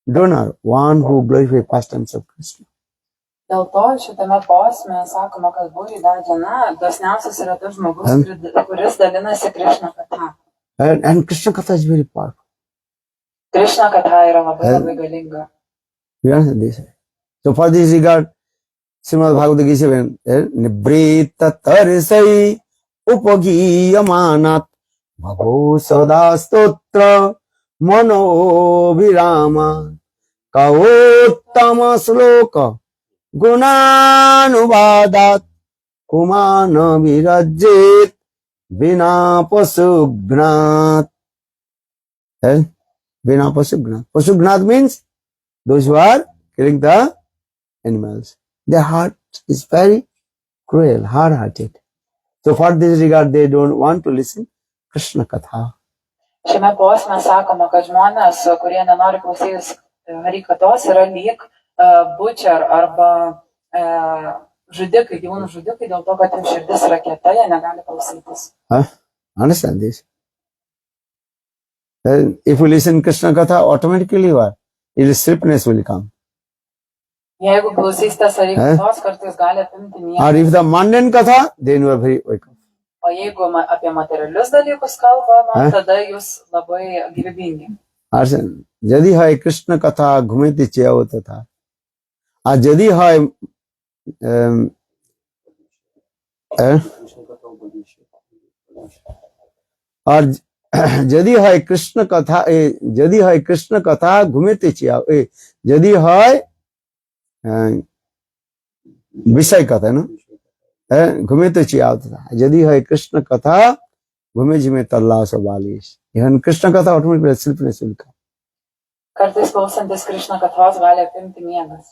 donor, one who glorifies pastimes of Krishna. Dėl to šitame posme sakoma, kad Bhurida Jana dosniausias yra tas žmogus, kuris dalinasi Krishna katha. And Krishna Katha is very powerful. Krishna katha yra labai galinga. You understand this? So for this regard, Srimad Bhagavad Gita 7, Nibrita Tarisai Upagiyamanat Bhavo Sada Stotra Mano Virama Kauttama Sloka Gunanuvadat Kumana Virajit Vina Pasugnat. Vina Pasugnat. Pasugnat means those who are killing the animals. Their heart is very cruel, hard-hearted. So for this regard, they don't want to listen Krishna Katha. Šiame posme sakoma, kad žmonės, kurie nenori klausytis harikatos, yra lyg butcher arba žudikai, gyvūnų žudikai, dėl to, kad jų širdis yra kieta, jie negali klausytis. Understand this? If you listen Krishna Katha, automatically what? Sleepiness will come. Jeigu klausysitės harikatos, kartais gali apimti miegą. Or if the mundane Katha, then you are very wake up. O jeigu apie materialius dalykus kalbama, tada jūs labai gyvybingi. আর যদি হয় কৃষ্ণ কথা ঘুমাইতে চেয়েও তথা আর যদি হয় আর যদি হয় কৃষ্ণ কথা যদি হয় কৃষ্ণ কথা ঘুমাইতে চেয়েও যদি হয় বিষয় কথা না ঘুমাইতে চেয়েও তথা যদি হয় কৃষ্ণ কথা ঘুমে ঝিমে তল্লা সবালিশ এখন কৃষ্ণ কথা automatic silpne silka. Kartais klausantis Krišna kathos gali apimti miegas.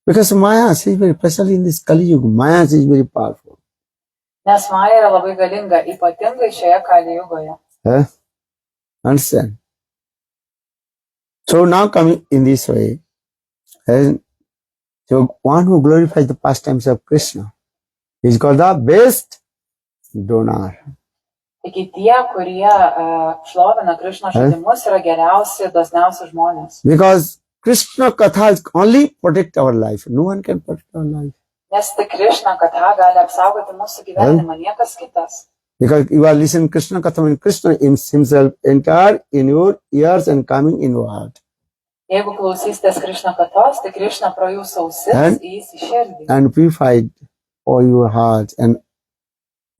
Because Maya is very, especially in this Kali Yuga, Maya is very powerful. Nes Maja yra labai galinga, ypatingai šioje Kali Jugoje. Understand? So now coming in this way, so one who glorifies the pastimes of Krishna is called the best donor. Taigi tie, kurie šlovina Krišnos žaidimus, yra geriausi, dosniausi žmonės. Because Krishna Katha only protect our life. No one can protect our life. Nes tik Krišna Katha gali apsaugoti mūsų gyvenimą, niekas kitas. Because you are listening Krishna Katha when Krishna himself enter in your ears and coming in your heart. Jeigu klausysitės Krišna Kathos, tai Krišna pro jūsų ausis įeis į širdį. And purified all your heart, and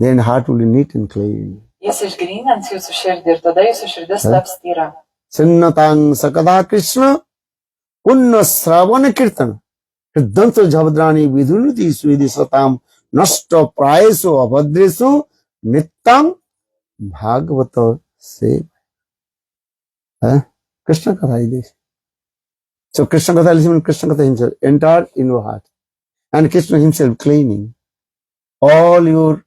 then heart will be neat and clean. Jis išgrynins jūsų širdį ir tada jūsų širdis taps tyra. Sinnatang sakada Krishna punna sravana kirtana Hridanto jhabdrani vidunuti svidisatam nashta prayesu abhadresu nittam bhagavata se. Krishna Katha is this. So Krishna Katha, listen, Krishna Katha himself entered in your heart, and Krishna himself cleaning all your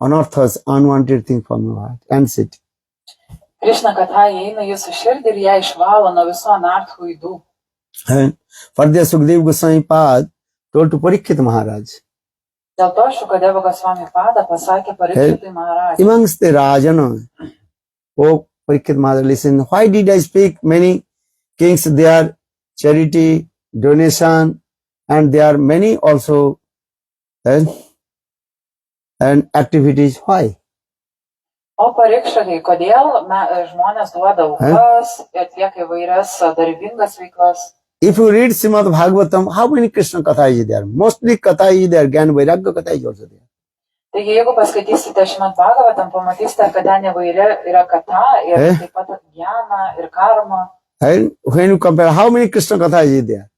unearths, unwanted things from your heart and sit. Krišna Katha įeina jūsų širdį ir ją išvalo nuo visų anarthų ydų. And further Sukadeva Goswami Pad told to Parikshit Maharaj. Dėl to Šukadeva Goswami Pada pasakė Parikshitui Maharajui. Amongst the Rajana, oh Parikshit Maharaj, listen, why did I speak many kings, their charity, donation, and there are many also and activities? Why? O Parikšitai, kodėl žmonės duoda aukas, atlieka įvairias darbingas veiklas? If you read Srimad Bhagavatam, how many Krishna Katha is there? Mostly Katha is there, Gyan Vairagya Katha is also there. Taigi, jeigu paskaitysite Srimad Bhagavatam, pamatysite, kad ten įvairi yra Katha ir taip pat Gyana ir Karma. And when you compare, how many Krishna Katha is there?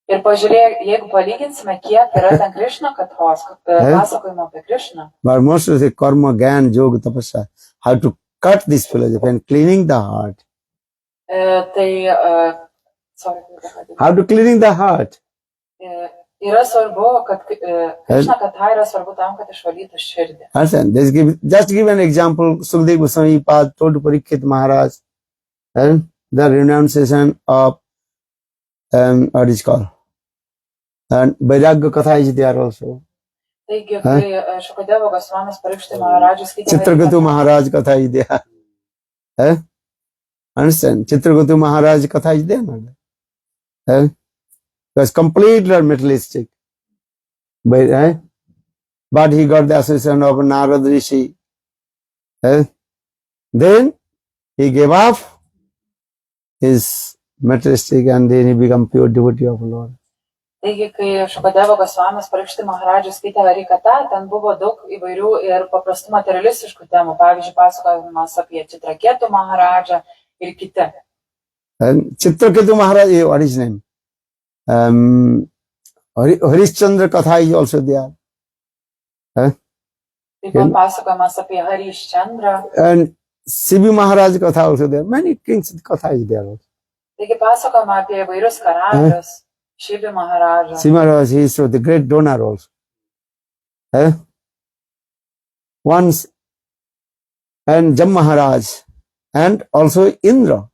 Ir pažiūrėk, jeigu palyginsime, kiek yra ten Krišna Kathos, pasakojimo apie Krišną. But most of the karma, gyan, yoga, tapasya, how to cut this philosophy and cleaning the heart. How to cleaning the heart. Yra svarbu, kad Krišna Katha yra svarbu tam, kad išvalytų širdį. Understand? Just give an example. Sukadeva Goswami Pad told to Parikshit Maharaj, and the renunciation of what is called. And Vairagya Katha is there also. Taigi, kai Šukadeva Gosvamis Parikshitui Maharajui skaitė Chitragatu Maharaj Katha is there. Understand? Chitragatu Maharaj Katha is there. Because completely materialistic. But he got the association of Narad Rishi. Then he gave up his materialistic and then he became pure devotee of Lord. Taigi, kai Šukadeva Gosvamis Parikshitui Maharajui skaitė Harikatą, ten buvo daug įvairių ir paprastų materialistiškų temų. Pavyzdžiui, pasakojimas apie Chitraketu Maharadžą ir kiti. And Chitraketu Maharaj, what is his name? Harishchandra Katha is also there. Taip pat pasakojimas apie Harishchandra. And Sibi Maharaj Katha also there. Many kings Katha is there also. Taigi pasakojama apie įvairius karalius. Shibi Maharaja. Sibi Maharaj, he is the great donor also. Once, and Jam Maharaj, and also Indra.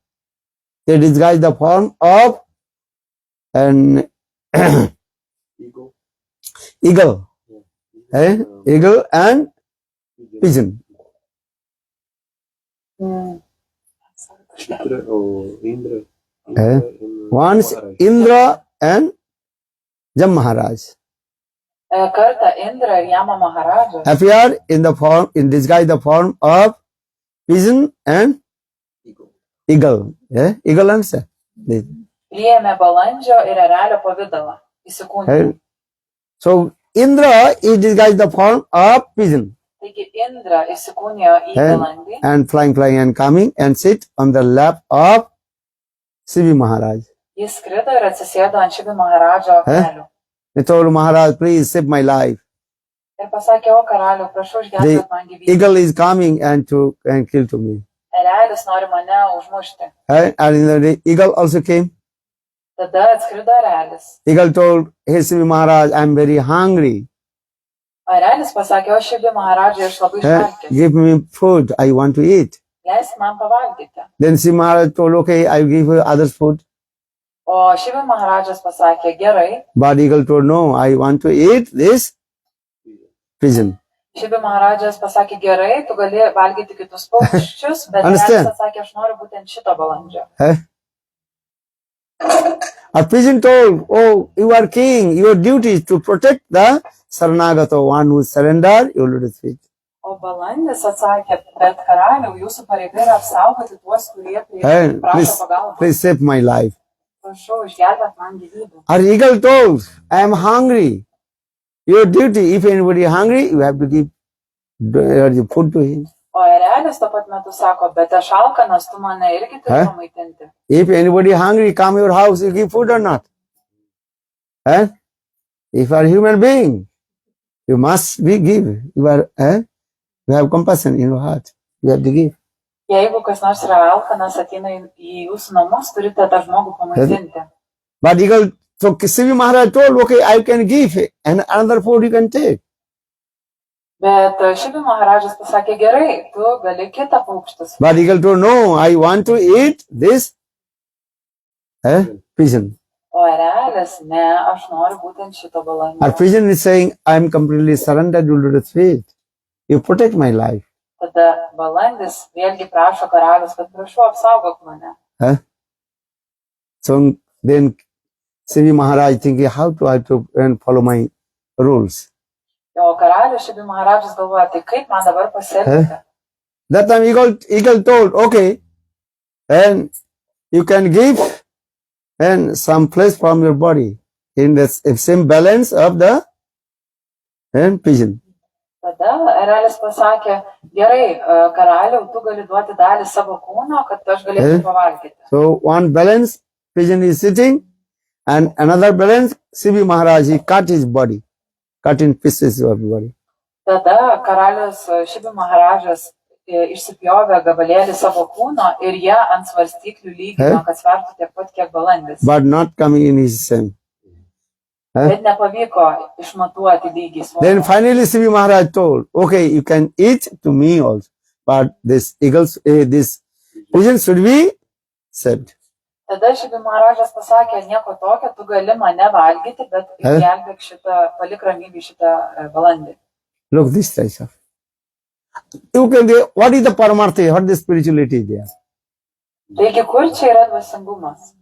They disguise the form of an eagle. Eagle and pigeon. Once Indra and Jam Maharaj Kartą Indra ir Jama Maharaja appear in disguise the form of pigeon and eagle. Yeah? Eagle understand? This. Priėmė balandžio ir erelio pavidalą. Įsikūnijo. Right? So Indra is disguised the form of pigeon Taigi Indra įsikūnijo į balandį and flying and coming and sit on the lap of Shivi Maharaj. jis skrido ir atsisėdo ant Šibi Maharadžo kelių. They told Maharaj, please save my life. Ir pasakė, o karaliau, prašau išgelbėti man gyvybę. Eagle is coming and kill to me. Erelis nori mane užmušti. Right? And the eagle also came. Tada atskrido erelis. Eagle told, hey Shivi Maharaj, I am very hungry. O erelis pasakė, o Šibi Maharadžai, aš labai išvalgęs. Give me food, I want to eat. Leisk man pavalgyti. Then Shivi Maharaj told, okay, I will give you others food. O Šibi Maharadžas pasakė, gerai. But eagle told, no, I want to eat this pigeon. Šibi Maharadžas pasakė, gerai, tu gali valgyti kitus paukščius, bet Understand? erelis atsakė, aš noriu būtent šito balandžio. A pigeon told, oh, you are king, your duty is to protect the Saranagata, one who surrender your lotus feet. O balandis atsakė, bet karaliau, jūsų pareiga yra apsaugoti tuos, kurie Hey, prašo pagalbos. please save my life. Prašau, išgelbėk man gyvybę. Our eagle told, I am hungry. Your duty, if anybody is hungry, you have to give food to him. O erelis tuo pat metu sako, bet aš alkanas, tu mane irgi turi pamaitinti. If anybody is hungry, come your house, you give food or not? If you are a human being, you must give. You have compassion in your heart. You have to give. Jeigu kas nors yra alkanas, ateina į jūsų namus, turite tą žmogų pamaitinti. But eagle, so Shivi Maharaj told, okay, I can give and another food you can take. Bet Šibi Maharadžas pasakė, gerai, tu gali kitą paukštus. But eagle told, no, I want to eat this pigeon. O erelis, ne, aš noriu būtent šito Our balandžio. pigeon is saying, I am completely surrendered to the faith. You protect my life. Tada balandis vėlgi prašo karalius, kad prašau apsaugok mane. So then Shivi Maharaj thinking, how to follow my rules. O karalius Šibi Maharadžas galvoja, tai kaip man dabar pasielgti? That time eagle told, okay, and you can give and some flesh from your body in the same balance of the pigeon. Tada erelis pasakė, gerai, karaliau, tu gali duoti dalį savo kūno, kad aš galėčiau pavalgyti. So one balance pigeon is sitting and another balance Shivi Maharaj, he cut his body, cut in pieces of the body. Tada karalius Šibi Maharadžas išsipjovė gabalėlį savo kūno ir jie ant svarstyklių lygino, kad svertų tiek pat, kiek balandis. But not coming in his same. Bet nepavyko išmatuoti lygį Then svorio. finally Shivi Maharaj told, okay, you can eat to me also, but this this pigeon should be saved. Tada Šibi Maharadžas pasakė, nieko tokio, tu gali mane valgyti, bet gelbėk šitą, palik ramybį šitą balandį. Look this type of. You can what is the paramartha? What is the spirituality there? Taigi, kur čia yra dvasingumas?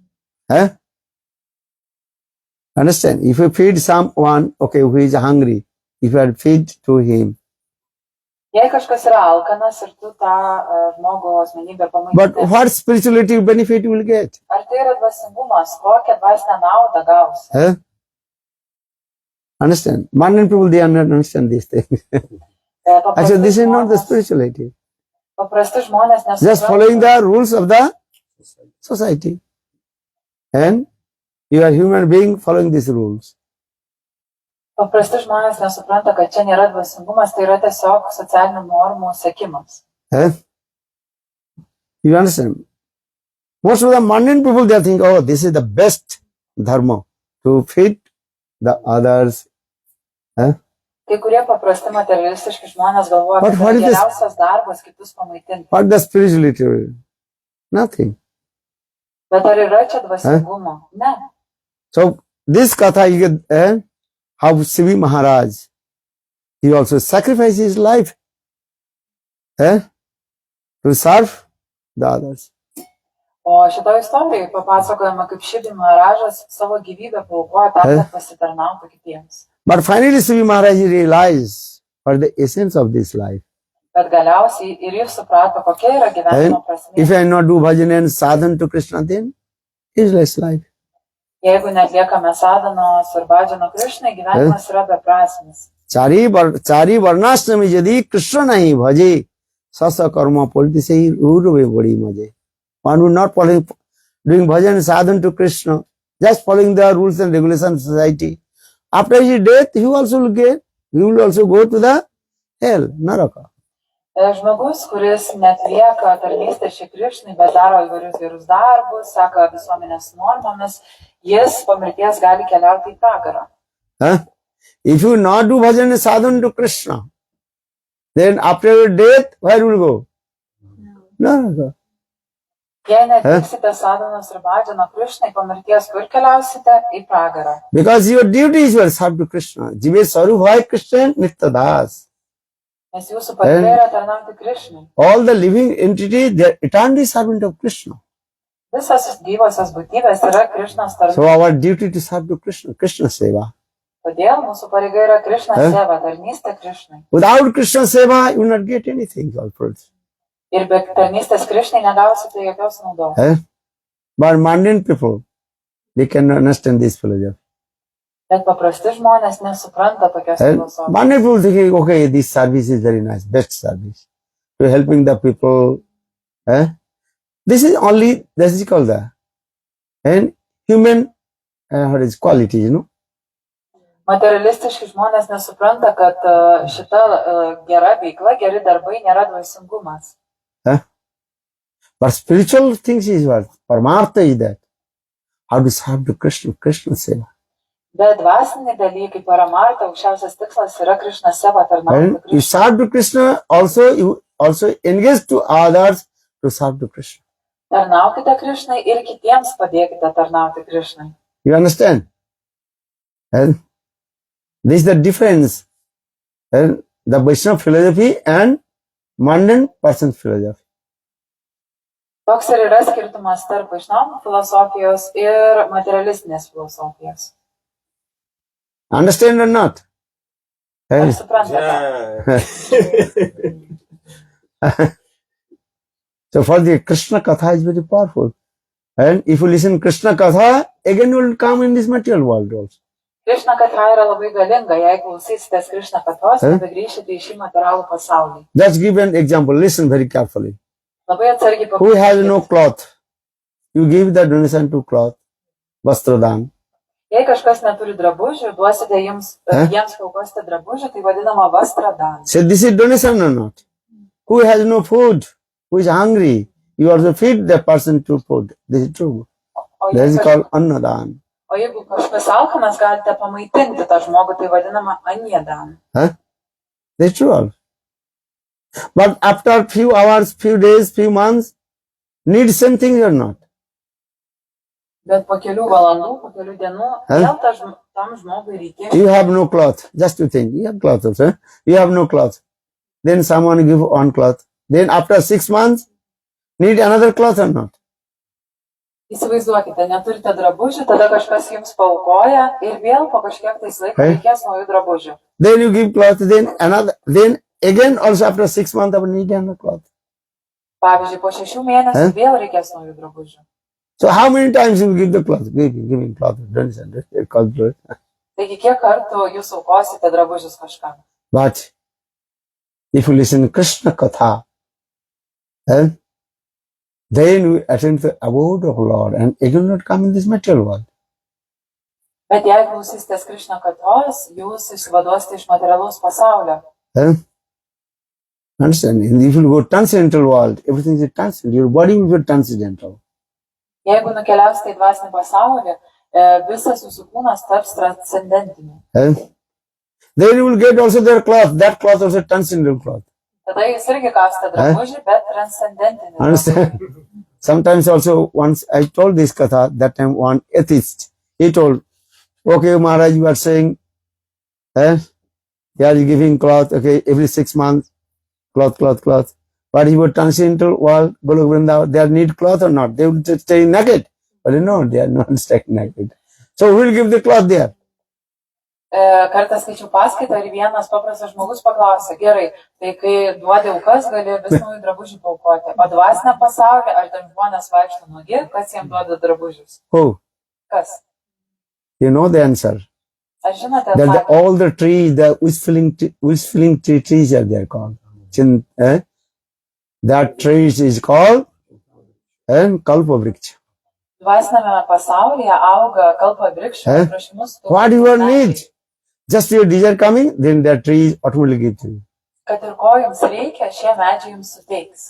Understand? If you feed someone, okay, who is hungry, if you are feed to him. Jei kažkas yra alkanas ir tu tą žmogų asmenybę But pamaitini, what spirituality benefit you will get? ar tai yra dvasingumas, kokią dvasinę naudą gausi? Understand? Modern people, they understand this thing. Actually, this is not the spirituality. Paprasti žmonės Just following nesupranta. the rules of the society. And you are human being following these rules. Paprasti žmonės nesupranta, kad čia nėra dvasingumas, tai yra tiesiog socialinių normų sekimas. You understand? Most of the modern people, they think, oh, this is the best dharma to feed the others. Kai kurie paprasti materialistiški žmonės galvoja, But kad what tai is this? geriausias darbas kitus pamaitinti. What the spirituality? Nothing. Bet ar yra čia dvasingumo? Ne. So this katha, you get, how Shivi Maharaj, he also sacrificed his life to serve the others. O šitoje istorijoje papasakojama, kaip Šibi Maharadžas savo gyvybę paaukojo tam, kad pasitarnautų kitiems. But finally Shivi Maharaj realized what is the essence of this life. Bet galiausiai ir jis suprato, kokia yra gyvenimo If prasmė. I not do bhajan and sadhan to Krishna, then useless life. Jeigu netliekame sadhanos ir bhajano Krishnai, gyvenimas yra beprasmis. चारी वर्णाश्रमी यदि कृष्ण नहीं भजे सस कर्म पलटी से ही Ruhr बड़ी मजे. One would not doing bhajan sadhan to Krishna, just following the rules and regulations of society. After his death, he will also go to the hell, Naraka. Žmogus, kuris netlieka tarnystės šį Krishnai, bet daro įvairius gerus darbus, seka visuomenės normomis, jis po mirties gali keliauti į pragarą. If you not do bhajan and sadhan to Krishna, then after your death, where will you go? Naraka. Jei netliksite sadhanos ir bhajano Krishnai, po mirties kur keliausite? Į pragarą. Because your duties were served to Krishna. Jive Sarup Bhai Krishna Nitya Das. Nes jūsų pareiga yra tarnauti Krishnai. All the living entities, they are eternally servant of Krishna. Visas gyvosios būtybės yra Krishnos So tarnai. our duty to serve to Krishna, Krishna Seva. Todėl mūsų pareiga yra Krishna seva, tarnystė Krishnai. Without Krishna Seva, you will not get anything. Ir be tarnystės Krishnai negausite jokios naudos. But mundane people, they cannot understand this philosophy. Bet paprasti žmonės nesupranta tokios filosofijos. Mundane people think, okay, this service is very nice, best service. To helping the people. This is only, this is called the human quality, you know. Materialistiški žmonės nesupranta, kad šita gera veikla, geri darbai nėra dvasingumas. But spiritual things is what? Paramartha is that. How to serve to Krishna, Krishna Seva. Bet dvasiniai dalykai, paramarta, aukščiausias tikslas yra Krishna seva, tarnauti And you Krishnai. serve to Krishna, you also engage to others to serve to Krishna. Tarnaukite Krishnai ir kitiems padėkite tarnauti Krishnai. You understand? And this is the difference. And the Vaishnava philosophy and mundane person's philosophy. Toks ir yra skirtumas tarp Vaishnava filosofijos ir materialistinės filosofijos. Understand or not? Ar suprantate? So for the Krishna Katha is very powerful. And if you listen Krishna Katha, again you will come in this material world also. Krishna katha yra labai galinga, jei klausysitės Krishna kathos, nebegrįšite į šį materialų pasaulį. Just give an example. Listen very carefully. Labai atsargiai Who has no paklausykite. cloth? You give the donation to cloth. Vastradan. Jei kažkas neturi drabužių, duosite jiems paukosite drabužių, tai vadinama vastradan. Say this is donation or not? Who has no food? Who is hungry? You also feed the person to food. This is true. That is called annadan. O jeigu kažkas alkanas, galite pamaitinti tą žmogų, tai vadinama anjedan. That is true also. But after few hours, few days, few months, need same thing or not? Bet po kelių valandų, po kelių dienų, vėl tam žmogui reikės. You have no cloth. Just to think. You have cloth also. You have no cloth. Then someone give one cloth. Then after 6 months, need another cloth or not? Įsivaizduokite, neturite drabužių, tada kažkas jums paaukoja ir vėl po kažkiek tais laiko reikės naujų drabužių. Then you give cloth, then again also after 6 months, I need another cloth. Pavyzdžiui, po 6 mėnesių vėl reikės naujų drabužių. So how many times you give the cloth? Giving cloth. Donation. Taigi, kiek kartų jūs aukosite drabužius kažkam? But if you listen to Krishna Katha, then you attend the abode of Lord and again not come in this material world. Bet jei klausysitės Krishna kathos, jūs išsivaduosite iš materialaus pasaulio. Understand? If you go transcendental world, everything is transcendental. Your body will be transcendental. Jeigu nukeliausite į dvasinį pasaulį, visas jūsų kūnas taps transcendentiniu. Then you will get also their cloth. That cloth also transcendental cloth. Tada jūs irgi gausite drabužį, bet transcendentinį. Understand? Sometimes also, once I told this katha, that time one atheist, he told, okay, Maharaj, you are saying, they are giving cloth, okay, every 6 months, cloth. But if you transcendental world, Golok Vrindavan, they need cloth or not? They would stay naked. But no, they are not staying naked. So who will give the cloth there? Kartą skaičiau paskaitą ir vienas paprastas žmogus paklausė, gerai, tai kai duodi aukas, gali vis naujų drabužių paaukoti. O dvasinę pasaulį, ar ten žmonės vaikšto nugi, kas jiems duoda drabužius? Who? Kas? You know the answer. Ar žinote That atsakymą? all the trees, the wish-filling trees are there called. That trees is called Kalpavriksha. Dvasinėme pasaulyje auga kalpa vrikščių, troškimus. What you will need? Just your desire coming, then that tree automatically give to you. Kad ir ko jums reikia, šie medžiai jums suteiks.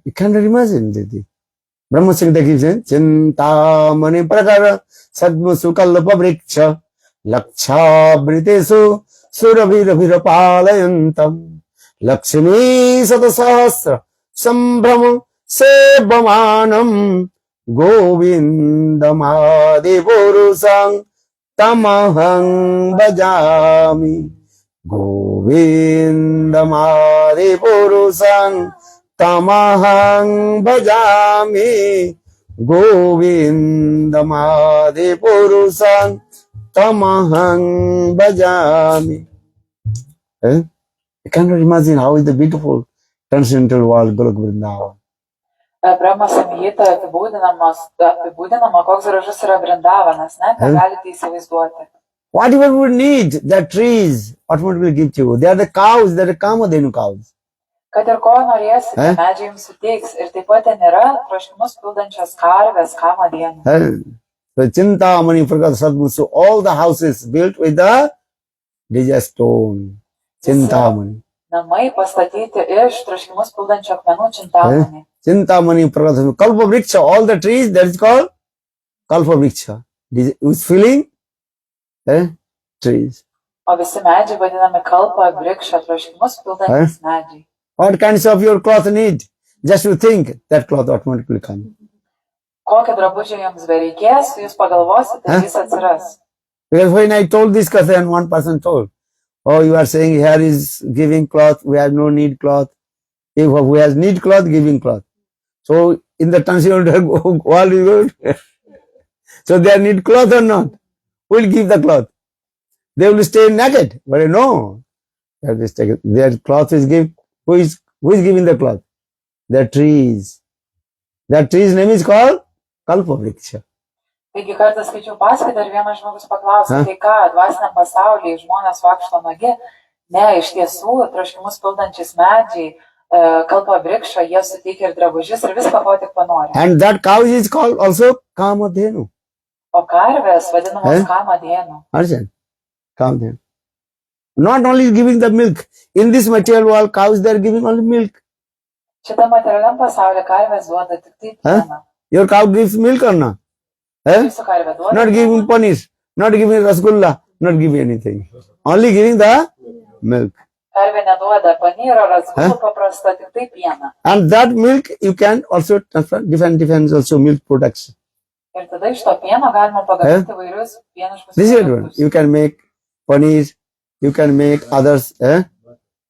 You cannot imagine that. Brahma Samhita gives in Chintamani Prakara Sadmusu Kalpavriksha Laksha Britesu Surabhira Palayantam Lakshmi Satasahasra Sambhrama Sebamanam Govindamadi Purusang Tamahang Bhajami Govindamadi Purusang Tamahang Bhajami Govindamadi Purusang Tamahang Bhajami. You cannot imagine how is the beautiful transcendental world Golok Vrindavan. Brahma Samhita apibūdinama, koks gražus yra Vrindavanas, net negalite įsivaizduoti. Whatever we need, the trees automatically give to you. They are the cows, they are the Kamadhenu cows. Kad ir ko norėsite, medžiai jums suteiks. Ir taip pat ten yra troškimus pildančios karvės, kamadėnų. So Chintamani Prakara Sadmusu, all the houses built with the Dija stone. Chintamani. Namai pastatyti iš troškimus pildančio akmenų Chintamani. Chintamani Prakara Sadmusu. Kalpavriksha, all the trees, that is called Kalpavriksha. Who's filling? Trees. O visi medžiai vadinami kalpa vrikša, troškimus pildantis medžiai. What kinds of your cloth need? Just to think, that cloth automatically comes. Kokią drabužį jums bereikės, jūs pagalvosite, jis atsiras. Because when I told this question, one person told, oh, you are saying here is giving cloth, we have no need cloth. If we have need cloth, giving cloth. So in the transcendental world is good. So they need cloth or not? We'll give the cloth. They will stay naked. But no, their cloth is given. Who is giving the cloth? The trees. That tree's name is called Kalpavriksha. Taigi kartą skaičiau paskaitą ir vienas žmogus paklausė, tai ką, dvasiniam pasaulyje žmonės vaikšto nuogi? Ne, iš tiesų, troškimus pildančiais medžiai, kalpavrikša, jie suteikia ir drabužius ir viską, ko tik panori. And that cow is called also Kamadhenu. O karvės vadinamos kamadėnų. Understand? Kamadhenu. Not only giving the milk. In this material world, cows, they are giving only milk. Šitą materialiam pasaulyje karvės duoda tik tai pieną. Your cow gives milk or not? Jūsų karvė duoda Not giving paneer, not giving rasgulla, not giving anything. Only giving the milk. Karvė neduoda panyro, rasgulų paprasta, tik tai pieną. And that milk you can also transfer different also milk products. Ir tada iš to pieno galima pagaminti vairius pieniškus This is one. produktus. You can make paneer, you can make others,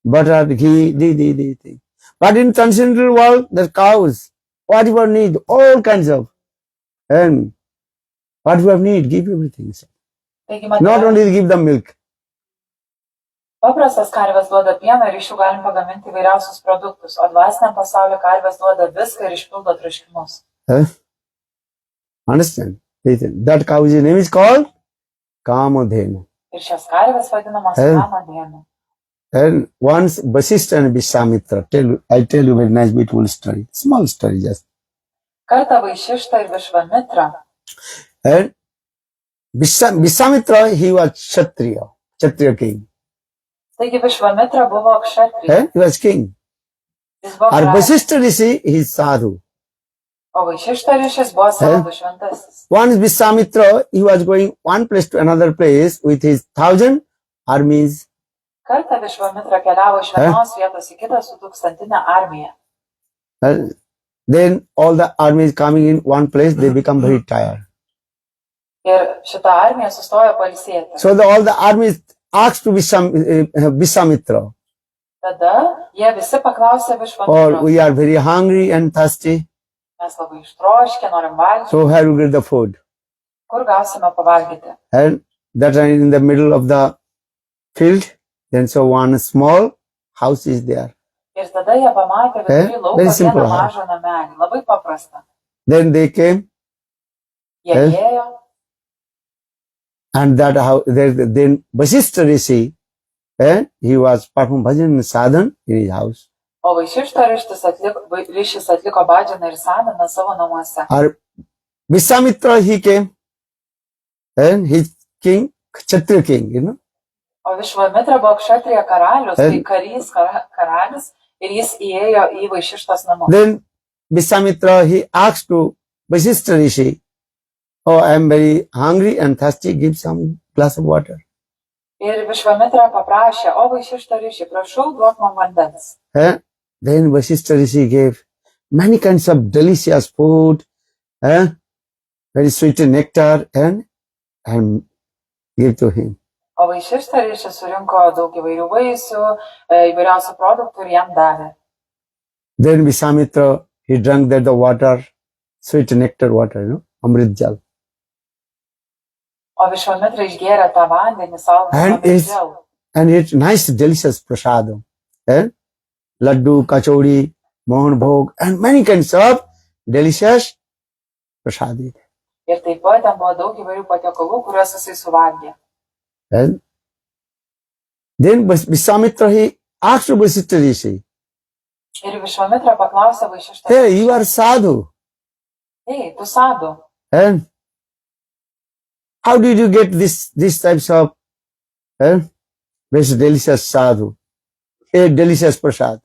butter, ghee, thing. But in transcendental world, the cows, whatever need, all kinds of, and whatever need, give everything. Taigi, Not only give them milk. paprastas karvės duoda pieną ir iš jų galim pagaminti įvairiausius produktus, o dvasiniam pasaulio karvės duoda viską ir išpildo troškimus. Understand? That cow's name is called Kamadhenu. Ir šios karvės vadinamos kamadėnų. And once Vasishtha and Vishwamitra, I tell you very nice beautiful story. Small story just. Kartą Vaišišta ir Višvamitra. And Vishwamitra, he was Kshatriya king. Taigi Višvamitra buvo kšatrija. He was king. Jis buvo Or karalius. Vasishtha Rishi, he is sadhu. O Vaišišta ryšis buvo sadhu šventasis. Once Vishwamitra, he was going one place to another place with his 1,000 armies. Kartą Višvamitra keliavo iš vienos vietos į kitą su 1000 armija. Then all the armies coming in one place, they become very tired. Ir šita armija sustojo pailsėti. So all the armies asked to Vishwamitra, Tada jie visi paklausė or Višvamitros. we are very hungry and thirsty, Mes labai ištroškę, norim valgyti. so where we get the food? Kur gausime pavalgyti? And that time in the middle of the field. Then so one small house is there. Ir tada jie pamatė Very vidury lauko simple vieną house. mažą namelį. Labai paprasta. Then they came Jie Eh? ėjo and that how then Vasishtha Rishi, he was performing bhajan sadhan in his house. O Vaišišta ryšys atliko badžianą ir sadaną savo namuose. Or Vishwamitra, he came and his king, Kshatriya king, you know. O Višvamitra buvo kšatrija karalius, Eh? tai karys karalius ir jis įėjo į Vaišištos namus. Then Vishwamitra, he asked to Vasishtha Rishi, oh, I am very hungry and thirsty, give some glass of water. Ir Višvamitra paprašė, o Vaišišta ryšį, prašau, duok man vandens. Then Vasishtha Rishi gave many kinds of delicious food, very sweet nectar, and gave to him. O Vaišišta ryšį surinko daug įvairių vaisių, įvairiausių produktų ir jam davė. Then Vishwamitra, he drank that the water, sweet nectar water, you know, Amrit Jal. O Višvamitra išgėrė tą vandenį savo And it's- And it's nice, delicious prasadam. Laddu, kachori, mohan bhog, and many kinds of delicious prasadi. Ir taip pat ten buvo daug įvairių patiekalų, kuriuos jisai suvalgė. And then Vishwamitra, he asked to Vasishtha Rishi, Ir Višvamitra paklausė Vaišištą, hey, you are sadhu. ei, tu sadu, And how did you get these types of very delicious sadhu, a delicious prasad,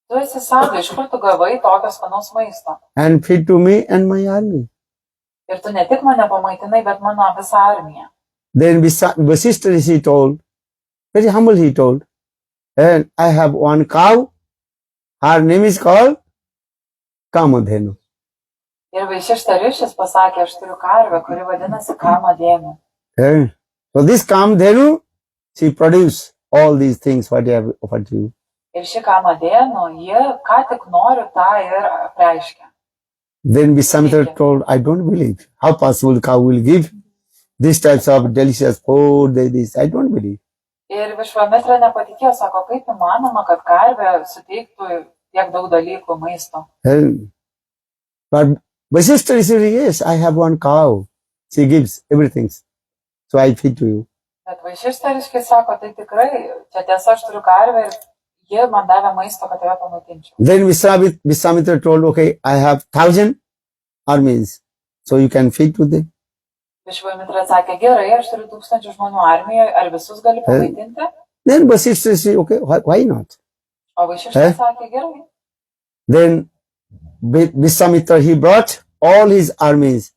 tu esi sadu, iš kur tu gavai tokio skanaus maisto. and feed to me and my army? Ir tu ne tik mane pamaitinai, bet mano visą armiją. Then Vasishtha Rishi told, very humble he told, and I have one cow, her name is called Kamadhenu. Ir Vaišišta ryšys pasakė, aš turiu karvę, kuri vadinasi Kamadhenu. And so this Kamadhenu, she produced all these things what I have offered to you. Ir ši Kamadhenu, ji ką tik nori, tą ir apreiškia. Then Vishwamitra told, I don't believe. How possible cow will give these types of delicious food, this, I don't believe. Ir Višvamitra nepatikėjo, sako, kaip įmanoma, kad karvė suteiktų tiek daug dalykų maisto. And, but Vasishtha said, yes, I have one cow. She gives everything. So I feed to you. Bet Vaišišta ryškiai sako, tai tikrai, čia tiesa, aš turiu karvę ir ji man davė maisto, kad tave pamaitinčiau. Then Vishwamitra told, okay, I have 1,000 armies. So you can feed to them. Višvamitra sakė, gerai, aš turiu 1000 žmonių armijoje, ar visus gali pamaitinti? Then Vasishtha said, okay, why not? O Vaišišta sakė, gerai. Then Vishwamitra, he brought all his armies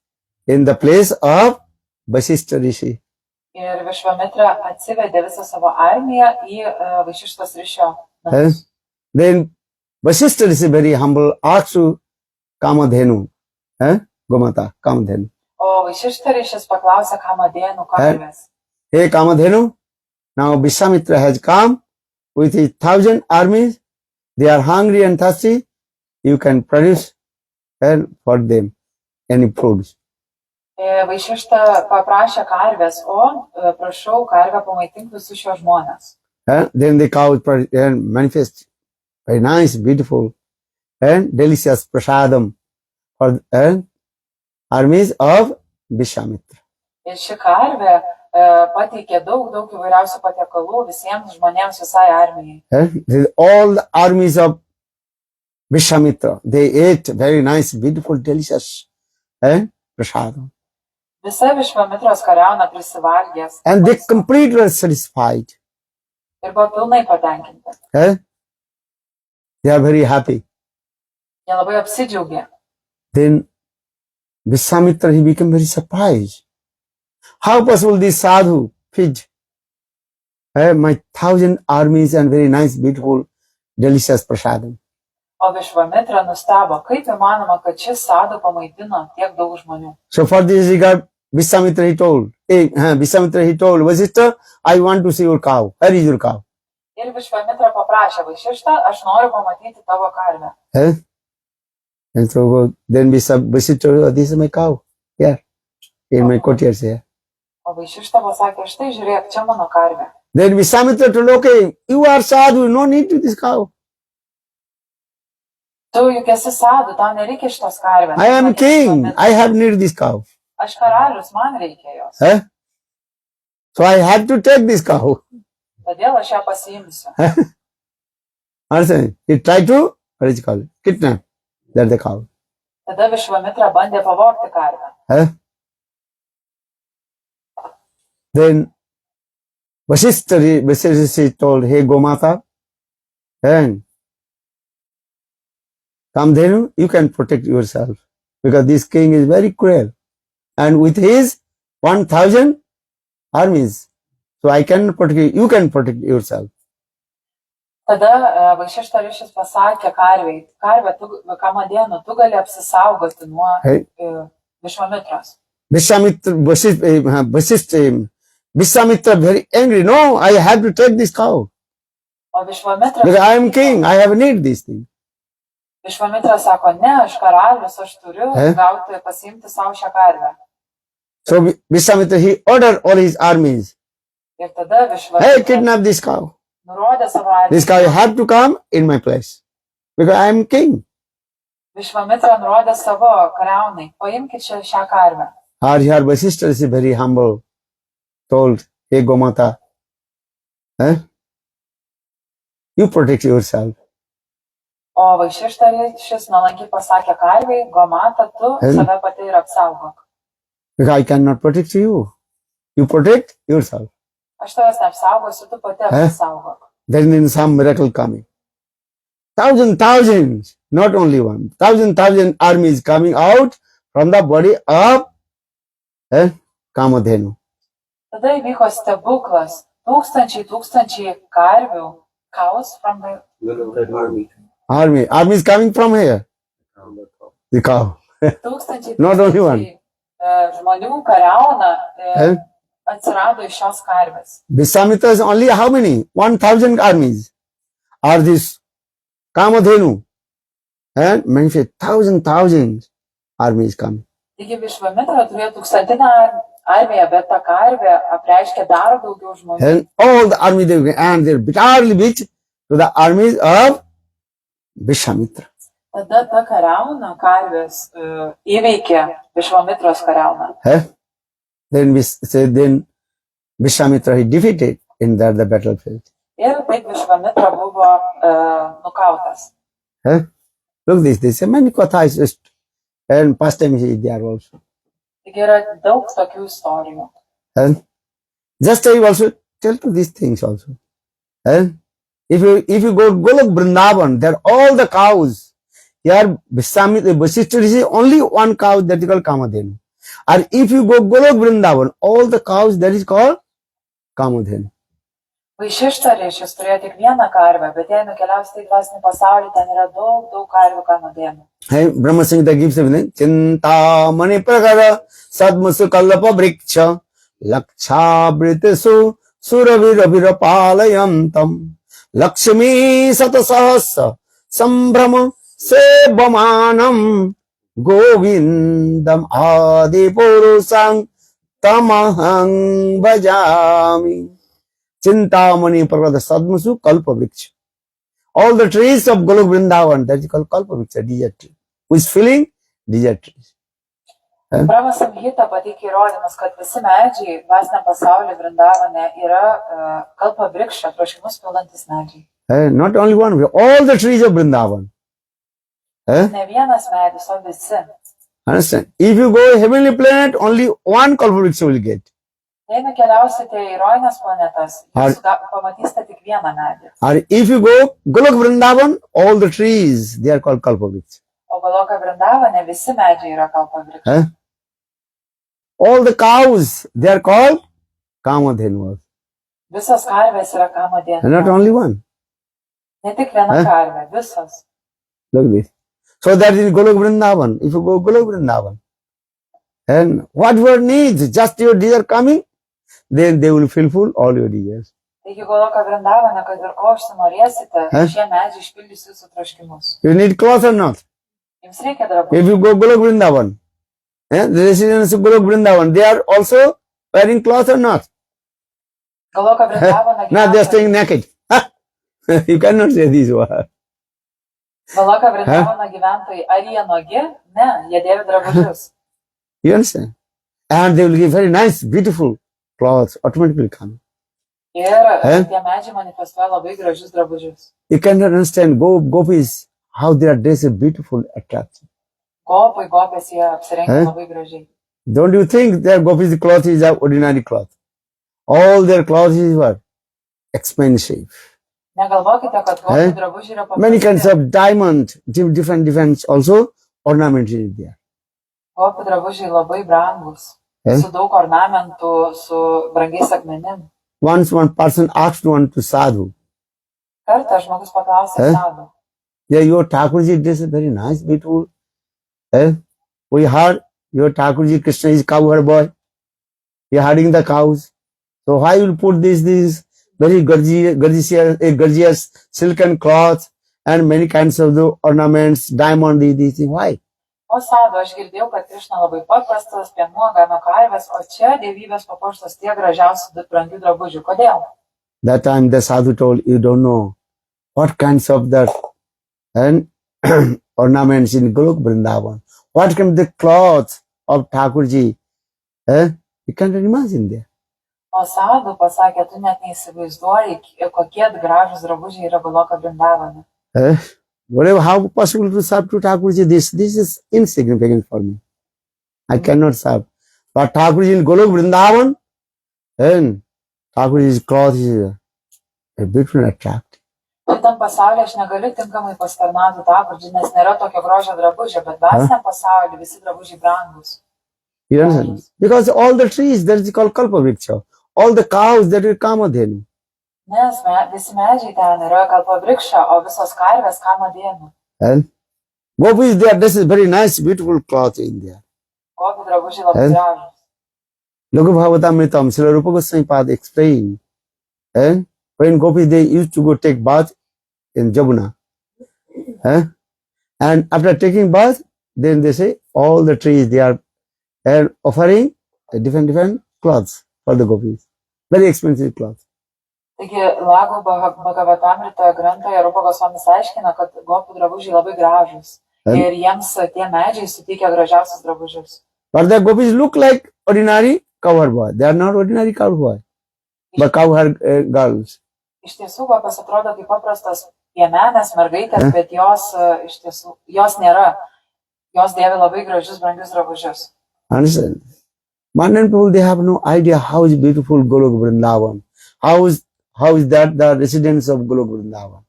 in the place of Vasishtha Rishi. Ir Višvamitra atsivedė visą savo armiją į Vaišištos ryšio namus. Then Vasishtha Rishi, very humble, asked to Kamadhenu, Gomata, Kamadhenu. O Vaišišta ryšys paklausė Kamadhenu karvės. Hey Kamadhenu, now Vishwamitra has come with his 1,000 armies. They are hungry and thirsty. You can produce for them any foods. Vaišišta paprašė karvės, o prašau karvę pamaitink visus šios žmonės. Then the cow manifest very nice, beautiful, and delicious prasadam for armies of Vishwamitra. Ir ši karvė pateikė daug įvairiausių patiekalų visiems žmonėms visai armijai. All the armies of Vishwamitra, they ate very nice, beautiful, delicious prasadam. Visa Višvamitros kariauna prisivalgės. And they completely were satisfied. Ir buvo pilnai patenkinti. They are very happy. Jie labai apsidžiaugė. Then Vishwamitra, he became very surprised. How possible this sadhu feed my 1,000 armies and very nice, beautiful, delicious prasadam? O Višvamitra nustebo, kaip įmanoma, kad šis sadu pamaitino tiek daug žmonių. So for this regard, Vishwamitra he told, Vasishtha, I want to see your cow. Where is your cow? Ir Višvamitra paprašė, Vaišišta, aš noriu pamatyti tavo karvę. And so then Vasishtha, this is my cow. Here, in my courtyard here. O Vaišišta pasakė, štai žiūrėk, čia mano karvė. Then Vishwamitra told, okay, you are sadhu, no need to this cow. Tu juk esi sadhu, tau nereikia šitos karvės. I am Sakė king, Vishvamitra. I have need this cow. Aš karalius, man reikia jos. Eh? So I had to take this cow. Todėl aš ją pasiimsiu. Understand? He tried to, what is it called? Kidnap. That's the cow. Tada Višvamitra bandė pavogti karvę. Eh? Then Vasishtha told, hey Gomata, and Kamdhenu, you can protect yourself because this king is very cruel and with his 1,000 armies. So I can protect you, you can protect yourself. Tada Vaišištarišis pasakė karvei, karvė, Kamadėnu, tu gali apsisaugoti nuo Hey. Višvamitros. Vishwamitra very angry. No, I have to take this cow O Višvamitra, because I am king. I have need this thing. Višvamitra sako, ne, aš karalius, aš turiu gauti, pasiimti savo šią karvę. So Vishwamitra, he ordered all his armies. Ir tada Hey, Višvamitra kidnap this cow. nurodė savo This armiją. cow have to come in my place because I am king. Višvamitra nurodė savo kariaunai, paimkit šią karvę. Her Vasishtha is very humble. Told, hey Gomata, you protect yourself. O Vaišištarišis nuolankiai pasakė karvei, Gomata, tu save pati ir apsaugok. Because I cannot protect you. You protect yourself. Aš tavęs neapsaugosiu, tu pati apsaugok. Then some miracle coming. Thousands, not only one. Thousand armies coming out from the body of Kamadhenu. Tada įvyko stebuklas. Tūkstančiai karvių. Cows from the Army. Army is coming from here. The cow. tūkstančiai Not only one. Žmonių kariauna atsirado iš šios karvės. Vishwamitra is only how many? 1,000 armies. Are this Kamadhenu? And many say thousand armies coming. Taigi Višvamitra turėjo 1000 armiją, bet ta karvė apreiškė dar daugiau žmonių. And all the army and they're bitterly beat to the armies of Vishwamitra. Tada ta kariauna karvės įveikė Višvamitros kariauną. Then Vishwamitra he defeated in the battlefield. Ir taip Višvamitra buvo nukautas. Look this, they say many kathas and past time he is there also. Taigi yra daug tokių istorijų. And just I also tell to these things also. And if you go Golok Vrindavan, there are all the cows. Here Vasishtha is only one cow that is called Kamadhenu. And if you go Golok Vrindavan, all the cows that is called Kamadhenu. Vaišištarišis turėjo tik vieną karvę, bet jei nukeliausite į dvasinį pasaulį, ten yra daug karvių Kamadėnų. Hey, Brahma Samhita gives a name. Chinta mani pragara sadmusu kalapa vriksha lakshabritesu suravira palayantam lakshmi satasahasa sambrahma sevamanam govindam adipurusam tamahang bhajami. Chintamani Parvata Sadmusu Kalpa Vriksha. All the trees of Golok Vrindavan, that is called Kalpa Vriksha, desert tree. Who is filling desert trees. Brahma Samhita pateikia įrodymus, kad visi medžiai dvasiniam pasaulyje Vrindavane yra kalpa vrikša, troškimus pildantis medžiai. Not only one, all the trees of Vrindavan. Ne vienas medis, o visi. Understand? If you go heavenly planet, only one Kalpa Vriksha will get. Jei nukeliausite į rojines planetas, jūs pamatysite tik vieną medį. Or if you go Golok Vrindavan, all the trees, they are called Kalpa Vriksha. O Goloka Vrindavane visi medžiai yra kalpa vrikša. All the cows, they are called Kamadhenu. Visos karvės yra Kamadėnų. Not only one. Ne tik viena karvė, visos. Look this. So that is Golok Vrindavan. If you go Golok Vrindavan, and whatever needs, just your desire coming, then they will fulfill all your desires. Taigi Goloka Vrindavane, kad ir ko užsinorėsite, šie medžiai išpildys jūsų troškimus. You need clothes or not? Jums reikia drabužių. If you go Golok Vrindavan, the residents of Golok Vrindavan, they are also wearing clothes or not? Galoka Vrindavana Now they are gyventojai. staying naked. You cannot say these words. Galoka Vrindavana gyventojai, ar jie nuogi? Ne, jie dėvi drabužius. You understand? And they will give very nice, beautiful clothes automatically come. Ir tie medžiai manifestuoja labai gražius drabužius. You cannot understand gopis, how they are dressed beautiful, attractive. Gopės jie apsirengia labai gražiai. Don't you think their gopis cloth is an ordinary cloth? All their clothes were expensive. Negalvokite, kad gopų drabužiai yra Many kinds paprasti. of diamond, different also ornaments is there. Gopų drabužiai labai brangus. Eh? Su daug ornamentų, su brangiais akmenim. Once one person asked one to sadhu, Kartą žmogus paklausė Eh? sadų. yeah, your Thakurji dress is very nice, beautiful. We heard your Thakurji Krishna is cowherd boy. He is herding the cows. So why you put this very gorgeous silken cloth and many kinds of the ornaments, diamond, these things? Why? O sadų, aš girdėjau, kad Krišna labai paprastas, piemuo, gano karvės, o čia dievybės papuoštos tiek gražiausių brangių drabužių. Kodėl? That time the sadhu told, you don't know what kinds of the and ornaments in Golok Vrindavan. What kind of the cloth of Thakurji? You can't imagine there. O sadų pasakė, tu net neįsivaizduoji, kokie gražūs drabužiai yra Goloka Vrindavane. Whatever, how possible to serve to Thakurji? This is insignificant for me. I cannot serve. But Thakurji in Golok Vrindavan, and Thakurji's cloth is a beautiful and attractive. Šitam pasaulyje aš negaliu tinkamai pastarnauti Thakurji, nes nėra tokio grožio drabužio, bet dvasiniam pasaulyje visi drabužiai brangus. You understand? Because all the trees, that is called Kalpavriksha. All the cows, that is Kamadhenu. Nes visi medžiai ten yra kalpavrikša, o visos karvės kamadėnų. And gopis, they are dressed very nice, beautiful cloth in there. Gopų drabužiai labai gražūs. Loka Bhagavatamritam, Srila Rupa Goswami Pad explained. And when gopis, they used to go take bath in Jamuna. And after taking bath, then they say all the trees, they are offering different clothes for the gopis. Very expensive clothes. Taigi, Lago Bhagavatamritoje grantoje Rupa Gosvamis aiškina, kad gopų drabužiai labai gražūs. Ir jiems tie medžiai suteikia gražiausius drabužius. But the gopis look like ordinary cowherd boy. They are not ordinary cowherd boy, but cowherd girls. Iš tiesų, gopės atrodo kaip paprastas piemenės mergaitės, bet jos iš tiesų, jos nėra. Jos dėvi labai gražius, brangius drabužius. Understand? Modern people, they have no idea how is beautiful Golok Vrindavan. How is that the residence of Golok Vrindavan?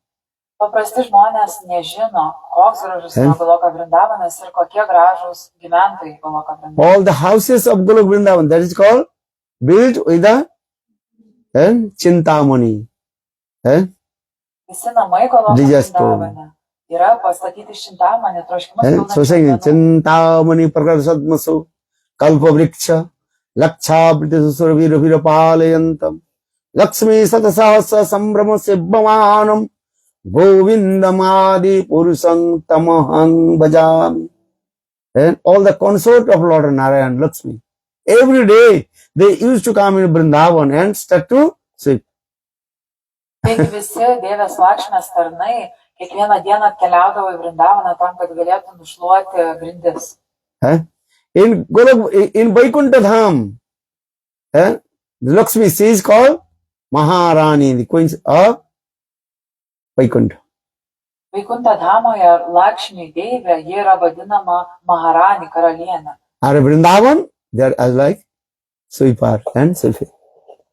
Paprasti žmonės nežino, koks gražus yra Goloka Vrindavanas ir kokie gražūs gyventojai Goloka Vrindavane. All the houses of Golok Vrindavan, that is called built with the Chintamani. Visi namai Goloka Vrindavane yra pastatyti Chintamani, troškimus So saying Chintamani Prakasadmasu Kalpavriksha Laksha Britisusura Virapalayantam Lakshmi Satasahasa Sambrama Sibbhamanam Govindamadi Purusang Tamahang Bhajami. And all the consort of Lord Narayan, Lakshmi, every day they used to come in Vrindavan and start to sweep. Taigi visi Dievės Lakšmės tarnai kiekvieną dieną atkeliaudavo į Vrindavaną tam, kad galėtų nušluoti grindis. In Vaikuntha Dham, Lakshmi, she is called Maharani, the queen of Vaikuntha. Vaikunta Dhamoje Lakšmi Deivė, ji yra vadinama Maharani, karalienė. At Vrindavan, they are as like sweeper and sweeper.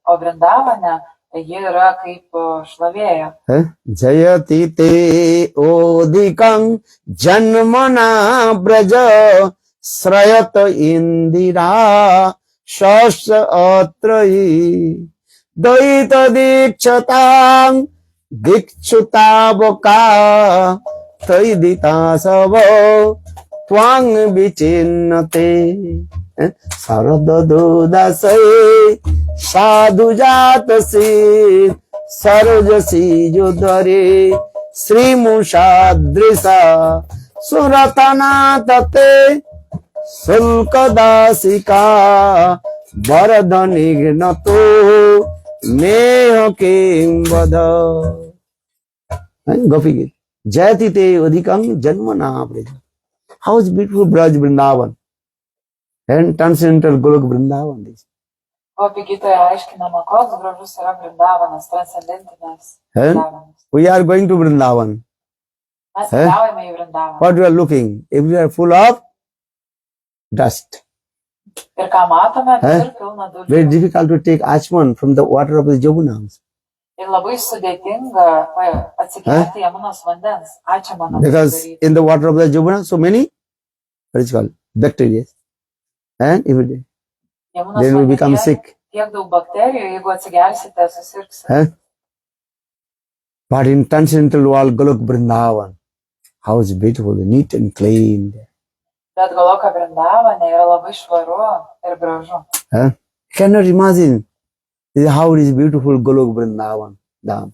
O Vrindavane ji yra kaip šlavėja. Jayati te odikang janmana braja srayata indira shasya atrayi daita dikchatang dikchutabaka taidita savo twang vichinnate saradadodasai sadhu jatasi sarojasi jodhare srimushadrisa suratana tate sulkadasika varadhanignato नेह किं वद गोपी गीत जयति ते अधिकं जन्म ना Braj how is beautiful Braj Vrindavan and transcendental Golok Vrindavan this Gopi Gitoje aiškinama, koks gražus yra Vrindavanas, transcendentinis and Vrindavanus. we are going to Vrindavan. Mes keliaujame į Vrindavaną. What we are looking? Everywhere full of dust. Ir ką matome, visur pilna Very dulkių. difficult to take Achman from the water of the Jamunas Ir labai sudėtinga atsikelti Jamunos vandens. Ačiū mano. because in the water of the Jamuna so many what is called bacteria and every day Jamunos then we become vandenyje sick. tiek daug bakterijų, jeigu atsigersite, susirgsite. Eh? But in transcendental world Golok Vrindavan, how is beautiful, neat and clean. Bet Goloka Vrindavane yra labai švaru ir gražu. Cannot imagine how it is beautiful Golok Vrindavan Dham.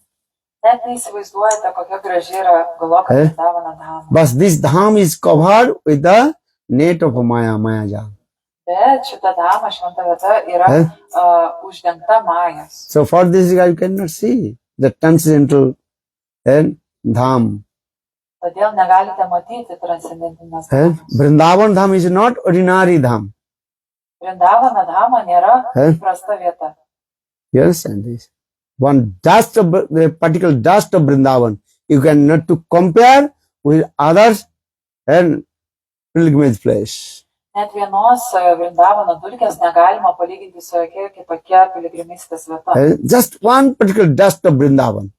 Net neįsivaizduojate, kokia graži yra Goloka Vrindavana Dhama. But this Dham is covered with the net of Maya Jal. Bet šita Dhama, šventa vieta, yra uždengta Majos. So for this you cannot see the transcendental and Dham. Todėl negalite matyti transcendentinės Dhamos. Vrindavan Dham is not ordinary Dham. Vrindavana Dhama nėra įprasta vieta. You understand this? One dust of the particular dust of Vrindavan, you cannot to compare with others and pilgrimage place. Net vienos Vrindavano dulkės negalima palyginti su jokia kitokia piligrimystės vieta. Just one particular dust of Vrindavan.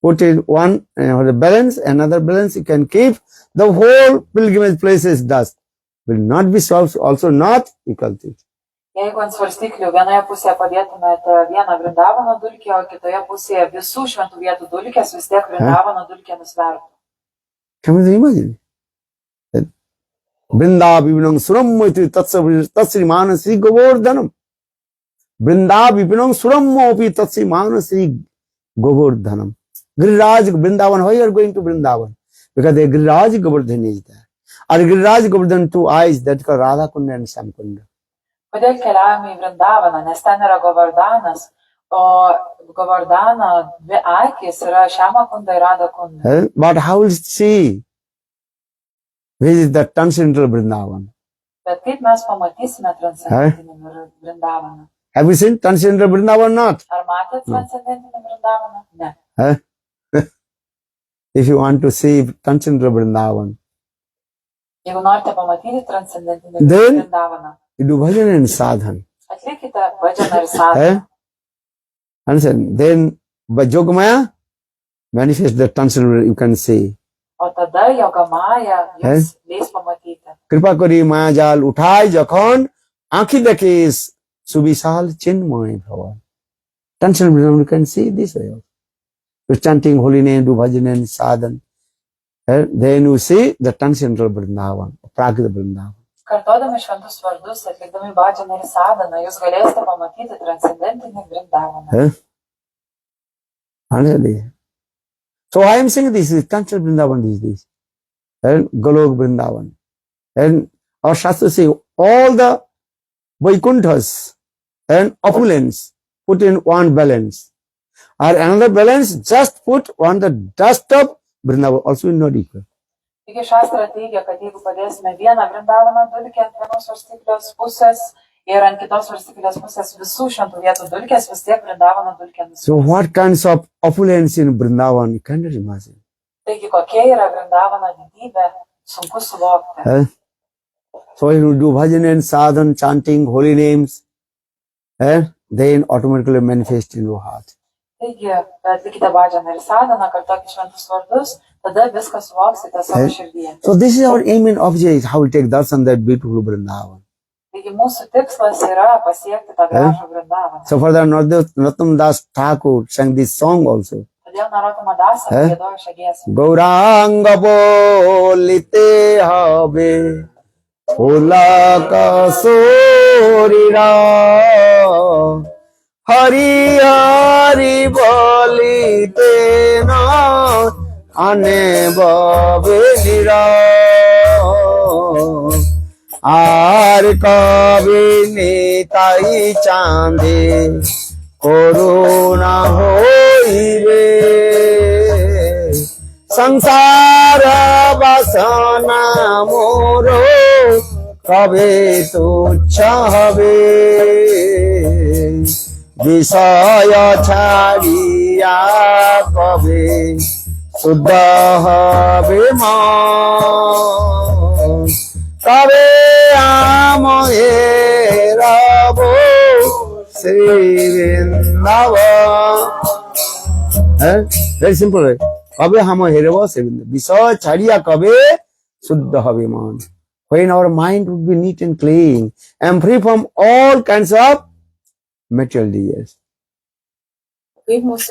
Put in one the balance, another balance, you can keep the whole pilgrimage places dust. Will not be solved, also not equal to it. Jeigu ant svarstyklių vienoje pusėje padėtumėte vieną Vrindavano dulkę, o kitoje pusėje visų šventų vietų dulkės, vis tiek Vrindavano dulkė nusvertų. Can you imagine? Vrinda Vipinam Surammoiti Tatsri Manasri Govardhanam. Vrinda Vipinam Surammopi Tatsri Manasri Govardhanam. Giriraj Vrindavan, why you are going to Vrindavan? Because the Giriraj Govardhan is there. Or Giriraj Govardhan two eyes, that called Radha Kunda and Sam Kunda. Kodėl keliaujame į Vrindavaną, nes ten yra Govardanas, o Govardano dvi akis yra Šiama Kunda ir Radha Kunda. But how will see? Where is the transcendental Vrindavan? Bet kaip mes pamatysime transcendentinį Vrindavaną? Have you seen transcendental Vrindavan not? Ar matėte transcendentinį Vrindavaną? Ne. If you want to see transcendental Vrindavan, Jeigu norite pamatyti transcendentinį Then- Vrindavaną, you do bhajan and sadhan. atlikite bhajaną ir sadhaną. Understand? Then by Yogamaya, manifest the transcendental you can see. O tada Yogamaya jums leis pamatyti. कृपा करी माया जाल उठाए जखन आंखी देखे सुविशाल चिन्मय भवन. Transcendental Vrindavan you can see this way. You chanting holy name, do bhajan and sadhan. Then you see the transcendental Vrindavan, Prakita Vrindavan. Kartodami šventus vardus, atlikdami bhajaną ir sadhaną, jūs galėsite pamatyti transcendentinį Vrindavaną. Understand? So I am saying this is transcendental Vrindavan is this. And Golok Vrindavan. And our Shastra say all the Vaikunthas and opulence put in one balance. Or another balance just put on the dust of Vrindavan, also not equal. Taigi Šastra teigia, kad jeigu padėsime vieną Vrindavano dulkę ant vienos svarstyklės pusės ir ant kitos svarstyklės pusės visų šventų vietų dulkės, vis tiek Vrindavano dulkė So nusvers. what kinds of opulence in Vrindavan, you cannot imagine. Taigi kokia yra Vrindavano didybė, sunku suvokti. So if you do bhajan and sadhan, chanting holy names, then automatically manifest in your heart. Taigi, atlikite bhajaną ir sadhaną, kartokite šventus vardus, tada viską suvoksite savo širdyje. So this is our aim and object, how we take darshan that beautiful Vrindavan. Taigi mūsų tikslas yra pasiekti tą gražų Vrindavaną. So for that, Narottam Das Thakur sang this song also. Todėl Narottama Dasa giedojo šią giesmę. Gauranga bolite habe, Ulaka Surira, Hari Hari bolite na, Ane babe nira. আর কবে নেতাই চাঁদে করুণা হইবে সংসার বাসনা মোর কবে তুচ্ছ হবে বিষয় ছাড়িয়া কবে শুদ্ধ হবে মন কবে আময়ে রব শ্রী বৃন্দাবন ভেরি সিম্পল কবে হাম হেরব শ্রী বৃন্দাবন বিষয় ছাড়িয়া কবে শুদ্ধ হবে মন when our mind would be neat and clean and free from all kinds of material desires.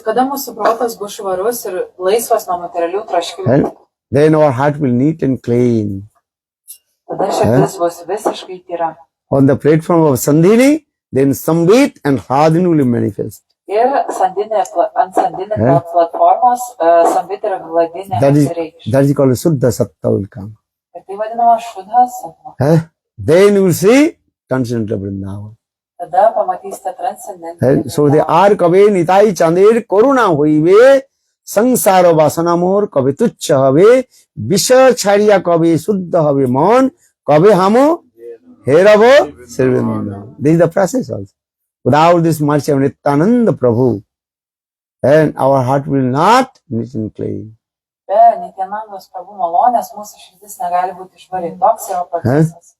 Kada mūsų protas bus švarus ir laisvas nuo materialių troškimų, And then our heart will neat and clean. tada širdis bus visiškai tyra. On the platform of Sandhini, then Sambit and Hadini will manifest. Ir ant sandinė platformos Sambit ir Vladinė That pasireikš. is called Suddha Satta will come. Ir tai vadinama Šudha Sattva. Then you will see transcendental Vrindavan. Tada pamatysite transcendentinį. So they are kabe nitai chandir koruna hoibe sangsara vasana mor kabe tuchcha hobe bisha chhariya kabe suddha hobe mon kabe hamo herabo sirvendra. This is the process also. Without this mercy of Nityananda Prabhu, and our heart will not neat and clean. Be Nityanandos Prabhu malonės mūsų širdis negali būti švari. Toks yra procesas.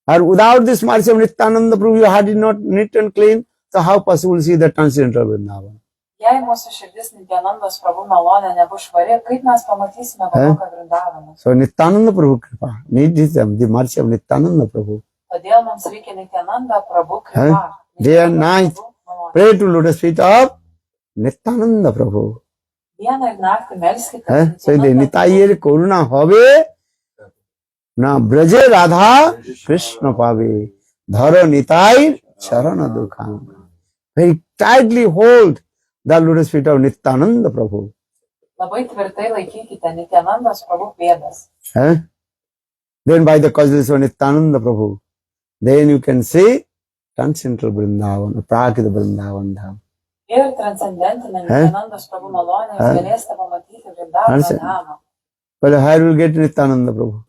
And without this mercy of Nityananda Prabhu, your heart is not neat and clean. So how possible to see the transcendental Vrindavan? Jei mūsų širdis Nityanandos Prabhu malonė nebus švari, kaip mes pamatysime Goloką Vrindavanus? So Nityananda Prabhu Kripa, need this, the mercy of Nityananda Prabhu. Todėl mums reikia Nityananda Prabhu kripa. Day and night, pray to lotus feet of Nityananda Prabhu. Dieną ir naktį melskite. So the Nitayir Koruna hobe, na braje Radha Krishna pave, dharo Nitai charana dukham. Very tightly hold the lotus feet of Nityananda Prabhu. Labai tvirtai laikykite Nityanandos Prabhu pėdas. Then by the causes of Nityananda Prabhu, then you can see transcendental Vrindavan, Prakita Vrindavan Dham. Ir transcendentinė Nityanandos Prabhu malonė jūs galėsite pamatyti Vrindavano dhamą. But how will get Nityananda Prabhu?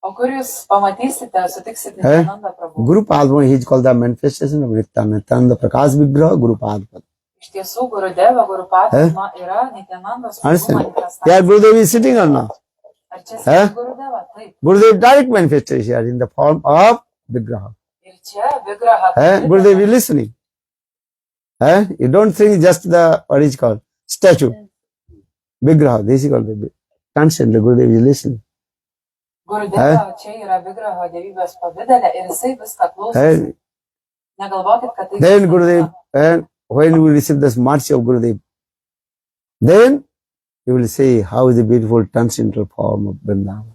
O kur jūs pamatysite, sutiksit Nityananda Prabhu? Guru Padma, he is called the manifestation of Nityananda Prakash Vigraha, Guru Padma. Iš tiesų, Guru Deva, Guru Padma yra Nityanandos Prabhu Understand? manifestacija. Here Gurudev is sitting or not? Ar čia sėdi Guru Deva? Taip. Gurudev direct manifestation here in the form of Vigraha. Ir čia Vigraha. Gurudev is listening. You don't think just the, what is called, statue. Vigraha, this is called the transcendental. Gurudev is listening. Guru Deva čia yra Vigraha dievybės pavidale ir jisai viską klausosi. Negalvokit, kad tai... Then Gurudev, when you will receive this mercy of Gurudev, then you will see how is the beautiful transcendental form of Vrindavan.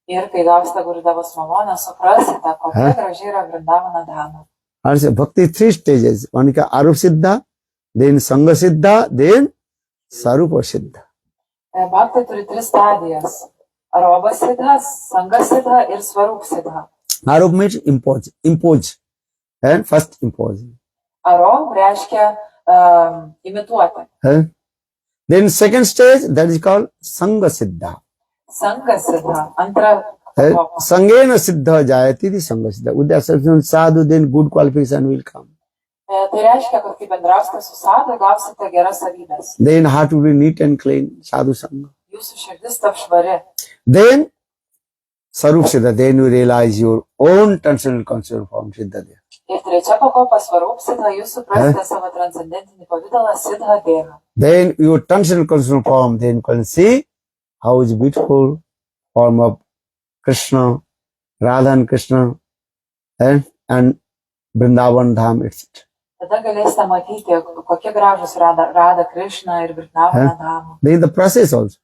Ir kai gausite Guru Devos malonę, suprasite, kokia graži yra Vrindavano dhama. Also, bhakti 3 stages. One is Arup Siddha, then Sangha Siddha, then Sarupa Siddha. Bhakti turi 3 stadijas. Aroba Siddha, Sangha Siddha ir Svarup Siddha. Arup means impose. And first impose. Arob reiškia imituoti. Then second stage, that is called Sangha Siddha. Sangha Siddha, antra pakopa. Sangena Siddha Jayati, the Sangha Siddha. With the association sadhu, then good qualification will come. Tai reiškia, kad kai bendrausite su sadhu, gausite geras savybės. Then heart will be neat and clean, sadhu Sangha. Jūsų širdis taps švari. Then Sarup Siddha, then you realize your own transcendental constitutional form Siddha there. Ir trečia pakopa Svarup Siddha, jūs suprasite savo transcendentinį pavydalą Siddha Deva. Then your transcendental constitutional form, then you can see how is beautiful form of Krishna, Radha and Krishna, and Vrindavan Dham, etc. Tada galėsite matyti, kokie gražus Radha Krishna ir Vrindavano dhama. Then the process also.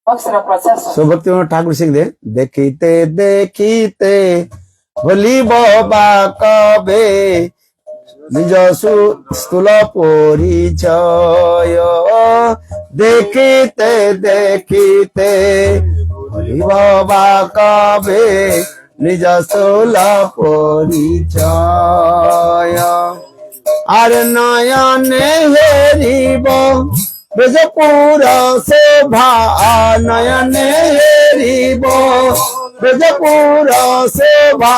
Koks yra procesas? So Bhaktivinoda Thakur sing there, Dekhite, Dekhite, Vali Baba Kabe, Nijasu Stula Porichaya, Dekhite, Dekhite, Vali Baba Kabe, Nija sola porichaya. Are nayane heribo Brajapura sobha. Nayane heribo Brajapura sobha.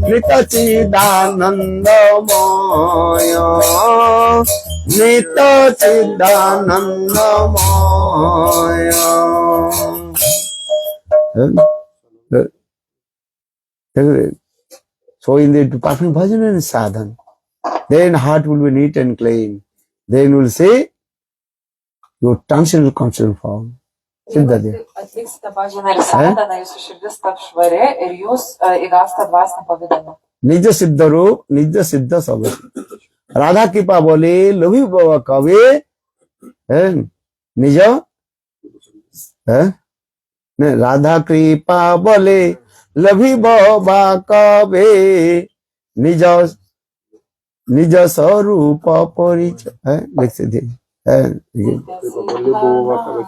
Nita chidanandamaya. Nita chidanandamaya. So in the perfect bhajan and sadhana, then heart will be neat and clean. Then will say, your tension will transform. Siddhadeva. Atliksite pažinę ir sadhaną, jūsų širdis taps švari ir jūs įgausite dvasinį pavydalą. Nija siddha roop, nija siddha sabha. Radha kripa bole, lovi baba kave, nija, Radha kripa bole, lovi baba kave, nija sarupa parichaya. Likh se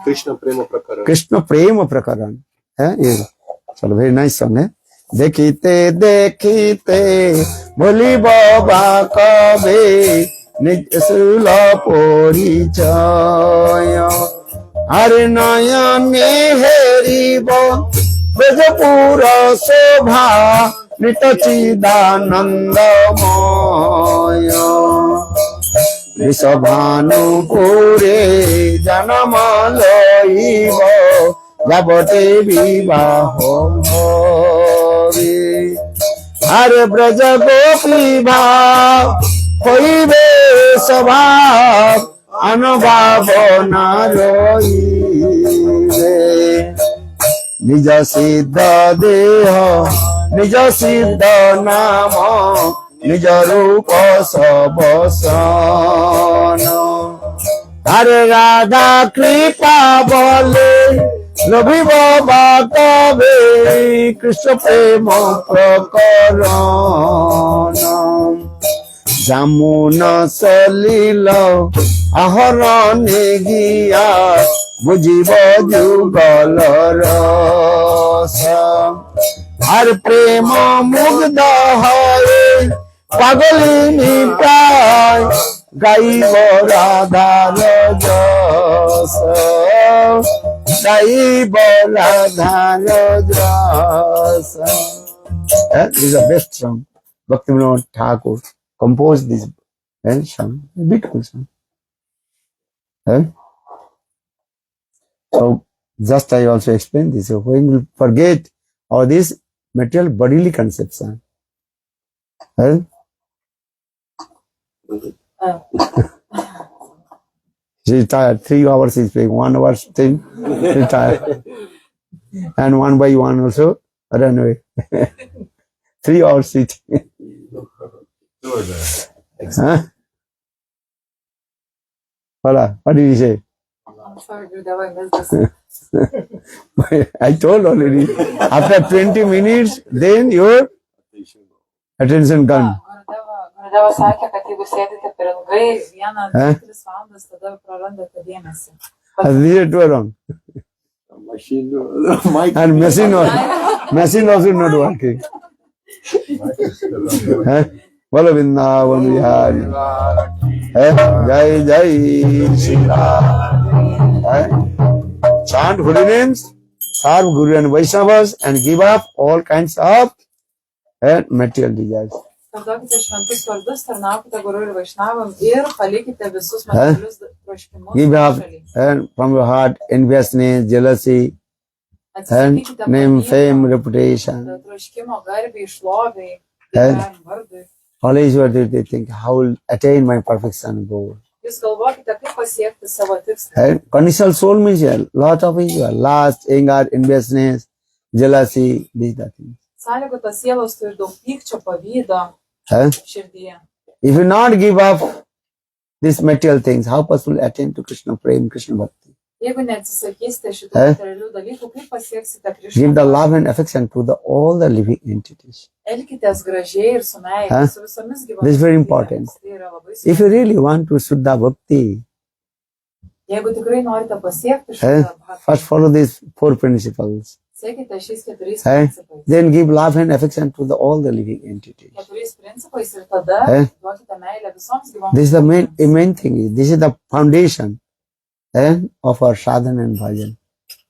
Krishna Prema Prakaran. Krishna Prema Prakaran. Chalo, very nice song. Dekhite dekhite boli baba kabe nij sula porichaya. Are nayane heribo Brajapura sobha. Nita chidanandamaya. Rishabhanupure janamaloibo Jabate vivaho bhavi. Are braja gopi bhav hoibe sabhav. Anubhavo naroibe. Nija siddha deha nija siddha nama. Nija rupa sabasana. Hare Radha kripa bole lovi baba kave. Krishna prema prakarana. Jamuna salila aharane giya. Bujiba jugal rasa. Har prema mugdha hai. Pagalini pray gaiva Radha rajasa. Gaiva Radha rajasa. This is the best song. Bhaktivinoda Thakur composed this song. Beautiful song. So just I also explained this. So when we forget all these material bodily concepts. She's tired. 3 hours is playing, 1 hour staying, she's tired. And one by one also run away. 3 hours sitting. Huh? Hola, what did he say? I'm sorry, Gurudeva, I missed this. I told already. After 20 minutes, then your attention gone. Gurudeva sakė, kad jeigu sėdite per ilgai, 1-3 valandas, tada prarandate dėmesį. These are two wrong. And machine also not working. Bolo Vrindavan Vihari. Jai Jai Shri Ram. Chant holy names, serve Guru and Vaishnavas, and give up all kinds of material desires. Karduokite šventus vardus, tarnaukite Guru ir Vaishnavam ir palikite visus materialius troškimus. Give up from your heart enviousness, jealousy, and name, fame, reputation. Troškimo garbei, šloviai, vardui. Always what they think, how will attain my perfection goal. Jūs galvokite, kaip pasiekti savo tikslą. Conditional soul means a lot of issue, lust, anger, enviousness, jealousy, these are things. Sąlygotos sielos turi daug pykčio, pavydo širdyje. If you not give up these material things, how possible attain to Krishna Prem, Krishna Bhakti? Jeigu neatsisakysite šitų materialių dalykų, kaip pasieksite Krishna? Give the love and affection to all the living entities. Elkitės gražiai ir su meile, su visomis gyvomis. This is very important. If you really want to Shuddha Bhakti, jeigu tikrai norite pasiekti šitą bhakti, first follow these 4 principles. Sekite šiais keturiais Eh? principais. Then give love and affection to all the living entities. Keturiais principais ir tada duokite meilę visoms gyvoms. This is the būtybėms. main thing. This is the foundation of our sadhana and bhajan.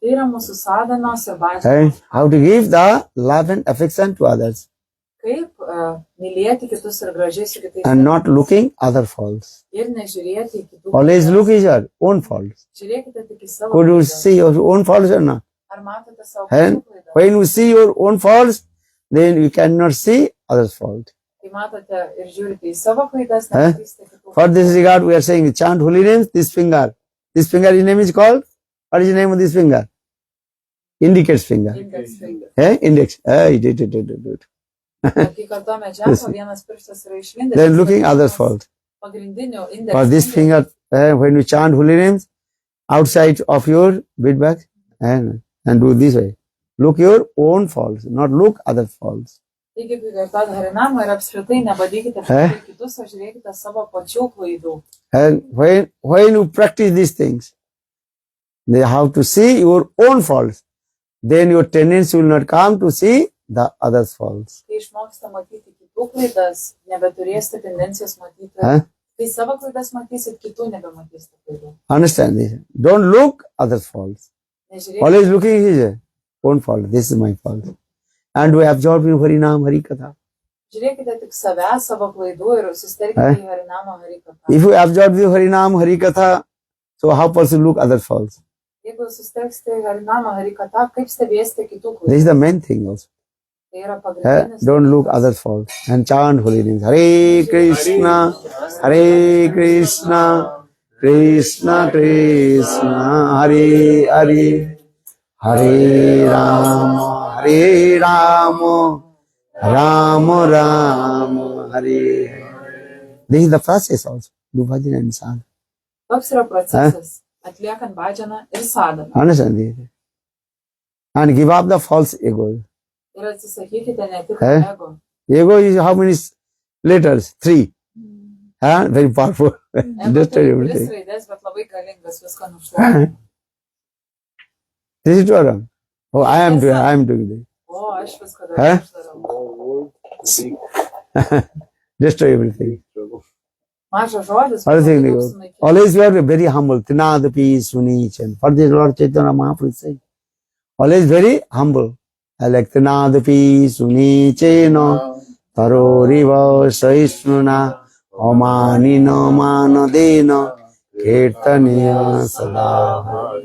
Tai yra mūsų sadhanos ir bhajanos. How to give the love and affection to others Kaip mylėti kitus ir gražiai su kitais. and not looking other faults. Ir nežiūrėti į kitų. Always look at your own faults. Žiūrėkite tik į savo. Could you klaidas. see your own faults or not? Ar matote savo And klaidas? when you see your own faults, then you cannot see others' fault. Kai matote ir žiūrite į savo klaidas, Eh? nematysite kitų. For this regard, we are saying chant holy names. This finger, his name is called. What is the name of this finger? Indicates finger. Index finger. Index. It. Kai kartuojame džempą, vienas pirštas yra išlindęs. Then looking others' fault. Pagrindinių For indekso. this finger, when you chant holy names, outside of your beadbag, and do this way. Look your own faults, not look other faults. Taigi, kai kartuojate harinamą ir apskritai nebadykite prieš kitus, o žiūrėkite savo pačių klaidų. And when you practice these things, they have to see your own faults. Then your tendency will not come to see the others' faults. Kai išmoksite matyti kitų klaidas, nebeturėsite tendencijos matyti. Huh? Kai savo klaidas matysit, kitų nebematysite klaidų. Understand this? Don't look others' faults. Nežiūrėkite. Always looking his own fault. This is my fault. And we absorb in Harinam Harikatha. Žiūrėkite tik savęs, savo klaidų ir susitelkite į harinamą harikatą. If you absorb the Harinam Harikatha, so how person look other faults? Jeigu susitelksite į harinamą harikatą, kaip stebėsite kitų klaidų? This is the main thing also. Tai yra pagrindinis. Don't look others faults and chant holy names. Hare Krishna, Hare Krishna, Krishna Krishna, Hare Hare, Hare Rama, Hare Rama, Rama Rama, Hare Hare. This is the process also. Do bhajan and sadhana. Toks yra procesas, atliekant bhajaną ir sadhaną. Understand this? And give up the false ego. Ir atsisakykite ne tik Eh? ego. Ego is how many letters? 3. Very powerful. Ego Just tell turi everything. 3 raidės, bet labai galingas, viską nušluoja. This is true or wrong? Oh, I am doing this. O, aš viską Eh? darau. Small word, big Destroy everything. trouble. Mažas žodis, Other thing, daug ego. sunaikina. Always you are very humble. Tinadapi sunichan. For this Lord Chaitanya Mahaprabhu is saying. Always very humble. I like Tinadapi sunichena taroriva saisnuna omanina manadena kirtaniya sada.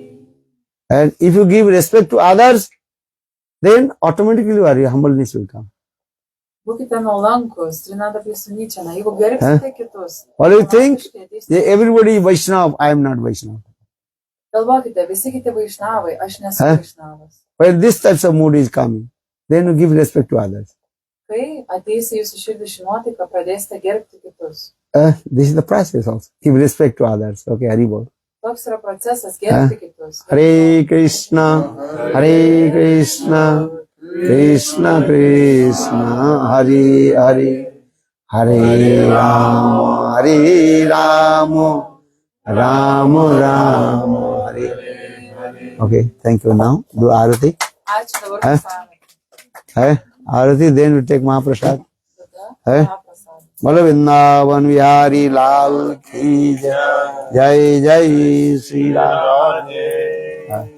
And if you give respect to others, then automatically your humbleness will come. Būkite nuolankus, trinada prisunyčiana. Jeigu gerbsite kitus, What do you think? automatiškai ateis- Everybody is Vaishnava. I am not Vaishnava. Galvokite, visi kiti vaišnavai, aš nesu Eh? vaišnavas. When this types of mood is coming, then you give respect to others. Kai ateis į jūsų širdį ši nuotaika, pradėsite gerbti kitus. This is the process also. Give respect to others. Okay, Haribol. Toks yra procesas gerbti kitus. Hare Krishna, Hare Krishna, Krishna Krishna, Hare Hare, Hare Rama, Hare Rama, Rama Rama, Hare Hare. Okay, thank you. Now do Arati. Ačiū dabar Eh? pasavai. Arati, then we take Mahaprasad. Tada Eh? paprasad. बोलो वृंदावन बिहारी लाल की जय जय जय श्री राम।